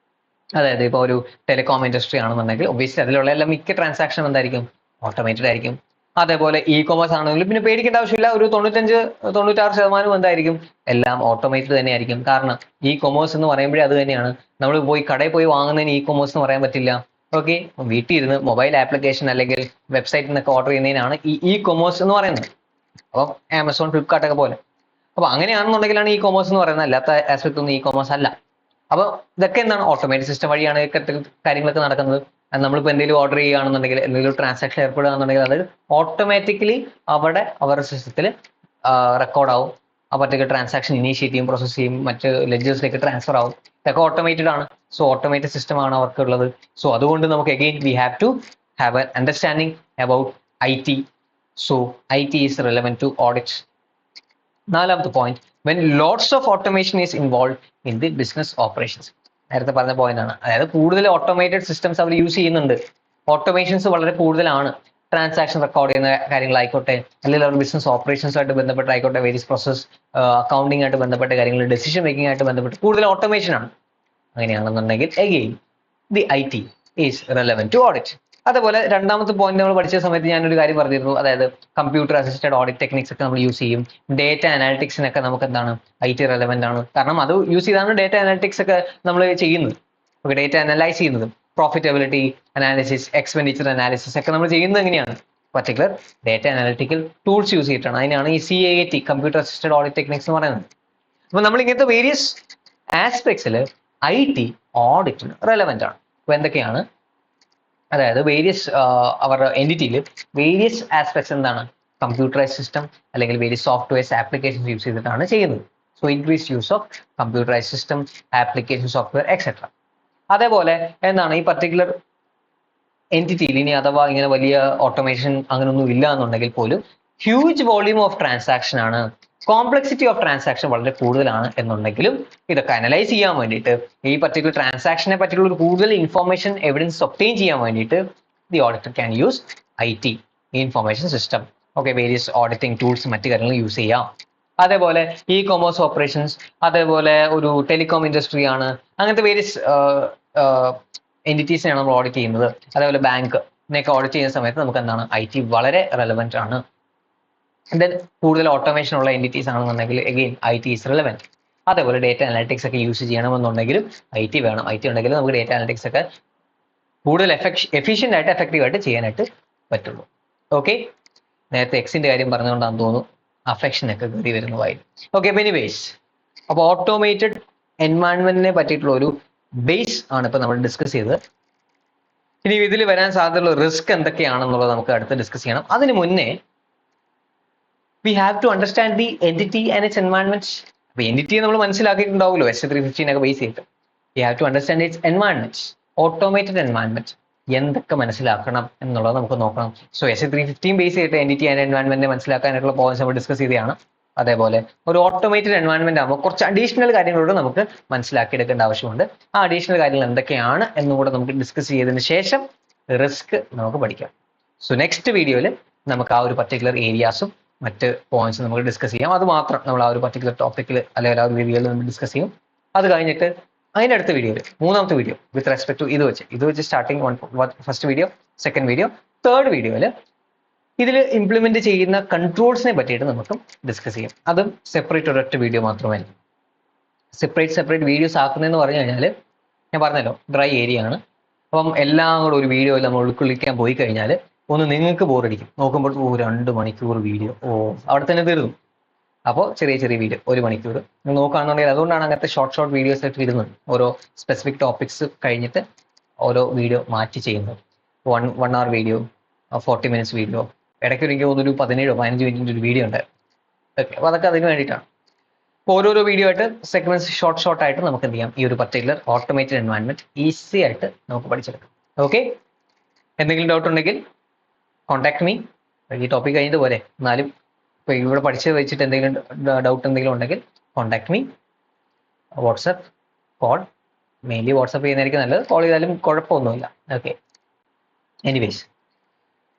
അതായത് ഇപ്പോൾ ഒരു ടെലികോം ഇൻഡസ്ട്രി ആണെന്നുണ്ടെങ്കിൽ ഒബ്വിയസ്ലി അതിലുള്ള എല്ലാ മിക്ക ട്രാൻസാക്ഷൻ എന്തായിരിക്കും, ഓട്ടോമേറ്റഡ് ആയിരിക്കും. അതേപോലെ ഇ-കൊമേഴ്സ് ആണെങ്കിലും പിന്നെ പേടിക്കേണ്ട ആവശ്യമില്ല, ഒരു 95-96% എന്തായിരിക്കും, എല്ലാം ഓട്ടോമേറ്റഡ് തന്നെയായിരിക്കും. കാരണം ഇ-കൊമേഴ്സ് എന്ന് പറയുമ്പോഴേ അത് തന്നെയാണ്. നമ്മൾ പോയി കടയിൽ പോയി വാങ്ങുന്നതിന് ഇ-കൊമേഴ്സ് എന്ന് പറയാൻ പറ്റില്ല. ഓക്കെ, വീട്ടിൽ ഇരുന്ന് മൊബൈൽ ആപ്ലിക്കേഷൻ അല്ലെങ്കിൽ വെബ്സൈറ്റിൽ നിന്നൊക്കെ ഓർഡർ ചെയ്യുന്നതിനാണ് ഈ ഇ-കൊമേഴ്സ് എന്ന് പറയുന്നത്. അപ്പം ആമസോൺ, ഫ്ലിപ്കാർട്ട് ഒക്കെ പോലെ. അപ്പൊ അങ്ങനെയാണെന്നുണ്ടെങ്കിലാണ് ഇ-കൊമേഴ്സ് എന്ന് പറയുന്നത്, അല്ലാത്ത ആസ്പെക്ട് ഒന്നും ഇ-കൊമേഴ്സ് അല്ല. അപ്പോൾ ഇതൊക്കെ എന്താണ്, ഓട്ടോമേറ്റഡ് സിസ്റ്റം വഴിയാണ് കാര്യങ്ങളൊക്കെ നടക്കുന്നത്. നമ്മളിപ്പോൾ എന്തെങ്കിലും ഓർഡർ ചെയ്യുകയാണെന്നുണ്ടെങ്കിൽ, എന്തെങ്കിലും ട്രാൻസാക്ഷൻ ഏർപ്പെടുകയാണെന്നുണ്ടെങ്കിൽ അത് ഓട്ടോമാറ്റിക്കലി അവിടെ അവരുടെ സിസ്റ്റത്തിൽ റെക്കോർഡ് ആവും. ആ പർട്ടിക്കുലർ ട്രാൻസാക്ഷൻ ഇനീഷ്യേറ്റ് ചെയ്യും, പ്രോസസ് ചെയ്യും, മറ്റ് ലെഡ്ജേഴ്സിലേക്ക് ട്രാൻസ്ഫർ ആവും. ഇതൊക്കെ ഓട്ടോമേറ്റഡ് ആണ്. സോ ഓട്ടോമേറ്റഡ് സിസ്റ്റം ആണ് അവർക്കുള്ളത്. സോ അതുകൊണ്ട് നമുക്ക് again we have to have an understanding about IT. So IT is relevant to audit. നാലാമത്തെ point, when lots of automation is involved in the business operations. നേരത്തെ പറഞ്ഞ point ആണ്, അതായത് കൂടുതൽ ഓട്ടോമേറ്റഡ് സിസ്റ്റംസ് അവർ യൂസ് ചെയ്യുന്നുണ്ട്, automations വളരെ കൂടുതലാണ്. Transaction record ചെയ്യുന്ന കാര്യങ്ങളായിക്കോട്ടെ, അല്ലെങ്കിൽ അവർ ബിസിനസ് ഓപ്പറേഷൻസുമായിട്ട് ബന്ധപ്പെട്ടായിക്കോട്ടെ, വേരിയസ് പ്രോസസ് അക്കൗണ്ടിങ് ആയിട്ട് ബന്ധപ്പെട്ട കാര്യങ്ങൾ, ഡെസിഷൻ മേക്കിംഗ് ആയിട്ട് ബന്ധപ്പെട്ട് കൂടുതൽ ഓട്ടോമേഷൻ ആണ്. അങ്ങനെയാണെന്നുണ്ടെങ്കിൽ again the IT is relevant to audit. അതേപോലെ രണ്ടാമത്തെ പോയിന്റ് നമ്മൾ പഠിച്ച സമയത്ത് ഞാനൊരു കാര്യം പറഞ്ഞിരുന്നു, അതായത് കമ്പ്യൂട്ടർ അസിസ്റ്റഡ് ഓഡിറ്റ് ടെക്നിക്സ് ഒക്കെ നമ്മൾ യൂസ് ചെയ്യും. ഡേറ്റ അനാലിറ്റിക്സിനൊക്കെ നമുക്ക് എന്താണ്, IT റെലവെന്റ് ആണ്. കാരണം അത് യൂസ് ചെയ്താണ് ഡേറ്റ അനാലിറ്റിക്സ് ഒക്കെ നമ്മൾ ചെയ്യുന്നത്. ഓക്കെ, ഡേറ്റ അനലൈസ് ചെയ്യുന്നത്, പ്രോഫിറ്റബിലിറ്റി അനാലിസിസ്, എക്സ്പെൻഡിച്ചർ അനാലിസിസ് ഒക്കെ നമ്മൾ ചെയ്യുന്നത് എങ്ങനെയാണ്, particular data analytical tools use ചെയ്തിട്ടാണ്. അതിനാണ് ഈ CAT computer assisted audit techniques എന്ന് പറയുന്നത്. അപ്പൊ നമ്മൾ ഇങ്ങനത്തെ വേരിയസ് ആസ്പെക്ട്സിൽ IT ഓഡിറ്റിന് റെലവെന്റ് ആണ്. അപ്പൊ എന്തൊക്കെയാണ്, അതായത് വേരിയസ് അവരുടെ എൻറ്റിറ്റിയിൽ വേരിയസ് ആസ്പെക്ട്സ് എന്താണ്, കമ്പ്യൂട്ടറൈസ് സിസ്റ്റം അല്ലെങ്കിൽ വേരിയസ് സോഫ്റ്റ്വെയർസ് ആപ്ലിക്കേഷൻസ് യൂസ് ചെയ്തിട്ടാണ് ചെയ്യുന്നത്. So increase use of computerise system, application software etcetera. അതേപോലെ എന്താണ് ഈ പർട്ടിക്കുലർ എൻറ്റിറ്റിയിൽ ഇനി അഥവാ ഇങ്ങനെ വലിയ ഓട്ടോമേഷൻ അങ്ങനെയൊന്നും ഇല്ല എന്നുണ്ടെങ്കിൽ പോലും ഹ്യൂജ് വോള്യൂം ഓഫ് ട്രാൻസാക്ഷൻ ആണ്, കോംപ്ലക്സിറ്റി ഓഫ് ട്രാൻസാക്ഷൻ വളരെ കൂടുതലാണ് എന്നുണ്ടെങ്കിലും ഇതൊക്കെ അനലൈസ് ചെയ്യാൻ വേണ്ടിയിട്ട്, ഈ പർട്ടിക്കുലർ ട്രാൻസാക്ഷനെ പറ്റിയുള്ള ഒരു കൂടുതൽ ഇൻഫോർമേഷൻ എവിഡൻസ് ഒബ്റ്റെയിൻ ചെയ്യാൻ വേണ്ടിയിട്ട് the auditor can use IT information system. Okay, various auditing tools മറ്റു കാര്യങ്ങൾ യൂസ് ചെയ്യാം. അതേപോലെ ഇ-കൊമേഴ്സ് ഓപ്പറേഷൻസ്, അതേപോലെ ഒരു ടെലികോം ഇൻഡസ്ട്രി ആണ്, അങ്ങനത്തെ വേരിയസ് എൻറ്റിറ്റീസിനെയാണ് നമ്മൾ ഓഡിറ്റ് ചെയ്യുന്നത്. അതേപോലെ ബാങ്കിനെയൊക്കെ ഓഡിറ്റ് ചെയ്യുന്ന സമയത്ത് നമുക്ക് എന്താണ്, IT വളരെ റെലവെന്റ് ആണ്. ദെൻ കൂടുതൽ ഓട്ടോമേഷൻ ഉള്ള എൻറ്റിറ്റീസ് ആണെന്നുണ്ടെങ്കിൽ അഗെയിൻ IT ഈസ് റെലവെന്റ്. അതേപോലെ ഡേറ്റ അനാലിറ്റിക്സ് ഒക്കെ യൂസ് ചെയ്യണമെന്നുണ്ടെങ്കിലും IT വേണം. IT ഉണ്ടെങ്കിൽ നമുക്ക് ഡേറ്റ അനാലിറ്റിക്സ് ഒക്കെ കൂടുതൽ എഫിഷ്യൻ്റ് ആയിട്ട് എഫക്റ്റീവ് ആയിട്ട് ചെയ്യാനായിട്ട് പറ്റുള്ളൂ. ഓക്കെ, നേരത്തെ എക്സിന്റെ കാര്യം പറഞ്ഞുകൊണ്ടാണെന്ന് തോന്നുന്നു അഫെക്ഷൻ ഒക്കെ കയറി വരുന്നതായി. ഓക്കെ, എനിവേസ്, അപ്പോൾ ഓട്ടോമേറ്റഡ് എൻവയൺമെന്റിനെ പറ്റിയിട്ടുള്ള ഒരു ബേസ് ആണ് ഇപ്പൊ നമ്മൾ ഡിസ്കസ് ചെയ്തത്. ഇനി ഇതിൽ വരാൻ സാധ്യതയുള്ള റിസ്ക് എന്തൊക്കെയാണെന്നുള്ളത് നമുക്ക് അടുത്ത് ഡിസ്കസ് ചെയ്യണം. അതിന് മുന്നേ we have to understand the entity and its environment. അപ്പോൾ entity നമ്മൾ മനസ്സിലാക്കിയിട്ടുണ്ടാവുമല്ലോ, S315 ഒക്കെ ബേസ് ചെയ്തിട്ട്. We have to understand its environment. Automated environment എന്തൊക്കെ മനസ്സിലാക്കണം എന്നുള്ളത് നമുക്ക് നോക്കണം. സോ SE315 ബേസ് ചെയ്തിട്ട് എൻറ്റിറ്റി ആൻഡ് എൻവയൺമെന്റിനെ മനസ്സിലാക്കാനായിട്ടുള്ള പോയിന്റ്സ് നമ്മൾ ഡിസ്കസ് ചെയ്തതാണ്. അതേപോലെ ഒരു ഓട്ടോമേറ്റഡ് എൻവയൺമെന്റ് ആകുമ്പോൾ കുറച്ച് അഡീഷണൽ കാര്യങ്ങളോട് നമുക്ക് മനസ്സിലാക്കിയെടുക്കേണ്ട ആവശ്യമുണ്ട്. ആ അഡീഷണൽ കാര്യങ്ങൾ എന്തൊക്കെയാണ് എന്നുകൂടെ നമുക്ക് ഡിസ്കസ് ചെയ്തതിന് ശേഷം റിസ്ക് നമുക്ക് പഠിക്കാം. സോ നെക്സ്റ്റ് വീഡിയോയിൽ നമുക്ക് ആ ഒരു പർട്ടിക്കുലർ ഏരിയാസും മറ്റ് പോയിന്റ്സും നമുക്ക് ഡിസ്കസ് ചെയ്യാം. അത് മാത്രം നമ്മൾ ആ ഒരു പർട്ടിക്കുലർ ടോപ്പിക്കിൽ അല്ലെങ്കിൽ ആ ഒരു വീഡിയോയിൽ നമ്മൾ ഡിസ്കസ് ചെയ്യും. അത് കഴിഞ്ഞിട്ട് അതിൻ്റെ അടുത്ത വീഡിയോയിൽ മൂന്നാമത്തെ വീഡിയോ വിത്ത് റെസ്പെക്ട് ടു ഇത് വെച്ച് starting first video, second video, third വീഡിയോയിൽ ഇതിൽ ഇംപ്ലിമെന്റ് ചെയ്യുന്ന കൺട്രോൾസിനെ പറ്റിയിട്ട് നമുക്ക് ഡിസ്കസ് ചെയ്യും. അതും സെപ്പറേറ്റ് ഒരൊറ്റ വീഡിയോ മാത്രമേ. സെപ്പറേറ്റ് വീഡിയോസ് ആക്കുന്നതെന്ന് പറഞ്ഞു കഴിഞ്ഞാൽ ഞാൻ പറഞ്ഞല്ലോ ഡ്രൈ ഏരിയ ആണ്. അപ്പം എല്ലാം കൂടെ ഒരു വീഡിയോയിൽ നമ്മൾ ഉൾക്കൊള്ളിക്കാൻ പോയി കഴിഞ്ഞാൽ ഒന്ന് നിങ്ങൾക്ക് ബോറടിക്കും. നോക്കുമ്പോൾ 2 മണിക്കൂർ വീഡിയോ, അവിടെ തന്നെ തീർന്നു. അപ്പോൾ ചെറിയ വീഡിയോ 1 മണിക്കൂർ നിങ്ങൾ നോക്കുകയാണെന്നുണ്ടെങ്കിൽ അതുകൊണ്ടാണ് അങ്ങനത്തെ ഷോർട്ട് വീഡിയോസ് ആയിട്ട് ഇടുന്നത്. ഓരോ സ്പെസിഫിക് ടോപ്പിക്സ് കഴിഞ്ഞിട്ട് ഓരോ വീഡിയോ മാറ്റി ചെയ്യുന്നത്. 1 hour വീഡിയോ, 40 minutes വീഡിയോ, ഇടയ്ക്ക് എനിക്ക് തോന്നുന്നു 17-15 മിനിറ്റിൻ്റെ ഒരു വീഡിയോ ഉണ്ട്. ഓക്കെ, അപ്പോൾ അതൊക്കെ അതിന് വേണ്ടിയിട്ടാണ്. അപ്പോൾ ഓരോരോ വീഡിയോ ആയിട്ട് സെഗ്മെന്റ്സ് ഷോർട്ട് ആയിട്ട് നമുക്ക് എന്ത് ചെയ്യാം, ഈ ഒരു പർട്ടിക്കുലർ ഓട്ടോമേറ്റഡ് എൻവയൺമെന്റ് ഈസി ആയിട്ട് നമുക്ക് പഠിച്ചെടുക്കാം. ഓക്കെ, എന്തെങ്കിലും ഡൗട്ട് ഉണ്ടെങ്കിൽ കോൺടാക്ട് മീ. ഈ ടോപ്പിക് കഴിഞ്ഞത് പോലെ എന്നാലും ഇപ്പോൾ ഇവിടെ പഠിച്ച് വെച്ചിട്ട് എന്തെങ്കിലും ഡൗട്ട് എന്തെങ്കിലും ഉണ്ടെങ്കിൽ contact me. WhatsApp, call, mainly WhatsApp ചെയ്യുന്നതായിരിക്കും നല്ലത്. കോൾ ചെയ്താലും കുഴപ്പമൊന്നുമില്ല. ഓക്കെ, എനിവേസ്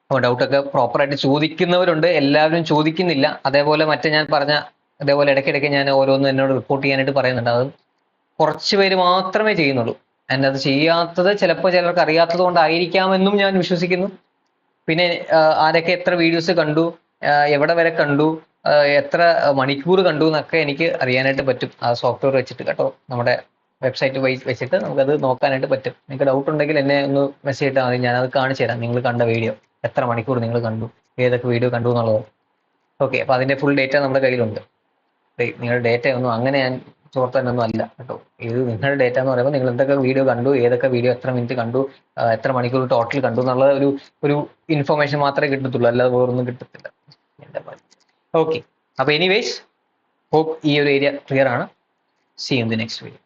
അപ്പോൾ ഡൗട്ടൊക്കെ പ്രോപ്പറായിട്ട് ചോദിക്കുന്നവരുണ്ട്, എല്ലാവരും ചോദിക്കുന്നില്ല. അതേപോലെ മറ്റേ ഞാൻ പറഞ്ഞ അതേപോലെ ഇടയ്ക്കിടയ്ക്ക് ഞാൻ ഓരോന്നും എന്നോട് റിപ്പോർട്ട് ചെയ്യാനായിട്ട് പറയുന്നുണ്ട്. അത് കുറച്ച് പേര് മാത്രമേ ചെയ്യുന്നുള്ളൂ. ആൻഡ് അത് ചെയ്യാത്തത് ചിലപ്പോൾ ചിലർക്ക് അറിയാത്തത് കൊണ്ടായിരിക്കാമെന്നും ഞാൻ വിശ്വസിക്കുന്നു. പിന്നെ ആരൊക്കെ എത്ര വീഡിയോസ് കണ്ടു, എവിടെ വരെ കണ്ടു, എത്ര മണിക്കൂർ കണ്ടു എന്നൊക്കെ എനിക്ക് അറിയാനായിട്ട് പറ്റും ആ സോഫ്റ്റ്വെയർ വെച്ചിട്ട് കേട്ടോ. നമ്മുടെ വെബ്സൈറ്റ് വെച്ചിട്ട് നമുക്കത് നോക്കാനായിട്ട് പറ്റും. നിങ്ങൾക്ക് ഡൗട്ട് ഉണ്ടെങ്കിൽ എന്നെ ഒന്ന് മെസ്സേജ് ഇട്ടാൽ മതി, ഞാനത് കാണിച്ചു തരാം. നിങ്ങൾ കണ്ട വീഡിയോ എത്ര മണിക്കൂർ നിങ്ങൾ കണ്ടു, ഏതൊക്കെ വീഡിയോ കണ്ടു എന്നുള്ളത്. ഓക്കെ, അപ്പോൾ അതിൻ്റെ ഫുൾ ഡേറ്റ നമ്മുടെ കയ്യിലുണ്ട്. നിങ്ങളുടെ ഡേറ്റ ഒന്നും അങ്ങനെ ഞാൻ ചോർത്താനൊന്നും അല്ല കേട്ടോ. ഇത് നിങ്ങളുടെ ഡേറ്റ എന്ന് പറയുമ്പോൾ നിങ്ങൾ എന്തൊക്കെ വീഡിയോ കണ്ടു, ഏതൊക്കെ വീഡിയോ എത്ര മിനിറ്റ് കണ്ടു, എത്ര മണിക്കൂർ ടോട്ടൽ കണ്ടു എന്നുള്ള ഒരു ഇൻഫർമേഷൻ മാത്രമേ കിട്ടത്തുള്ളൂ, അല്ലാതെ വേറൊന്നും കിട്ടത്തില്ല. ഓക്കെ, അപ്പോൾ എനിവേസ് ഹോപ്പ് ഈ ഒരു ഏരിയ ക്ലിയർ ആണ്. See in the next video.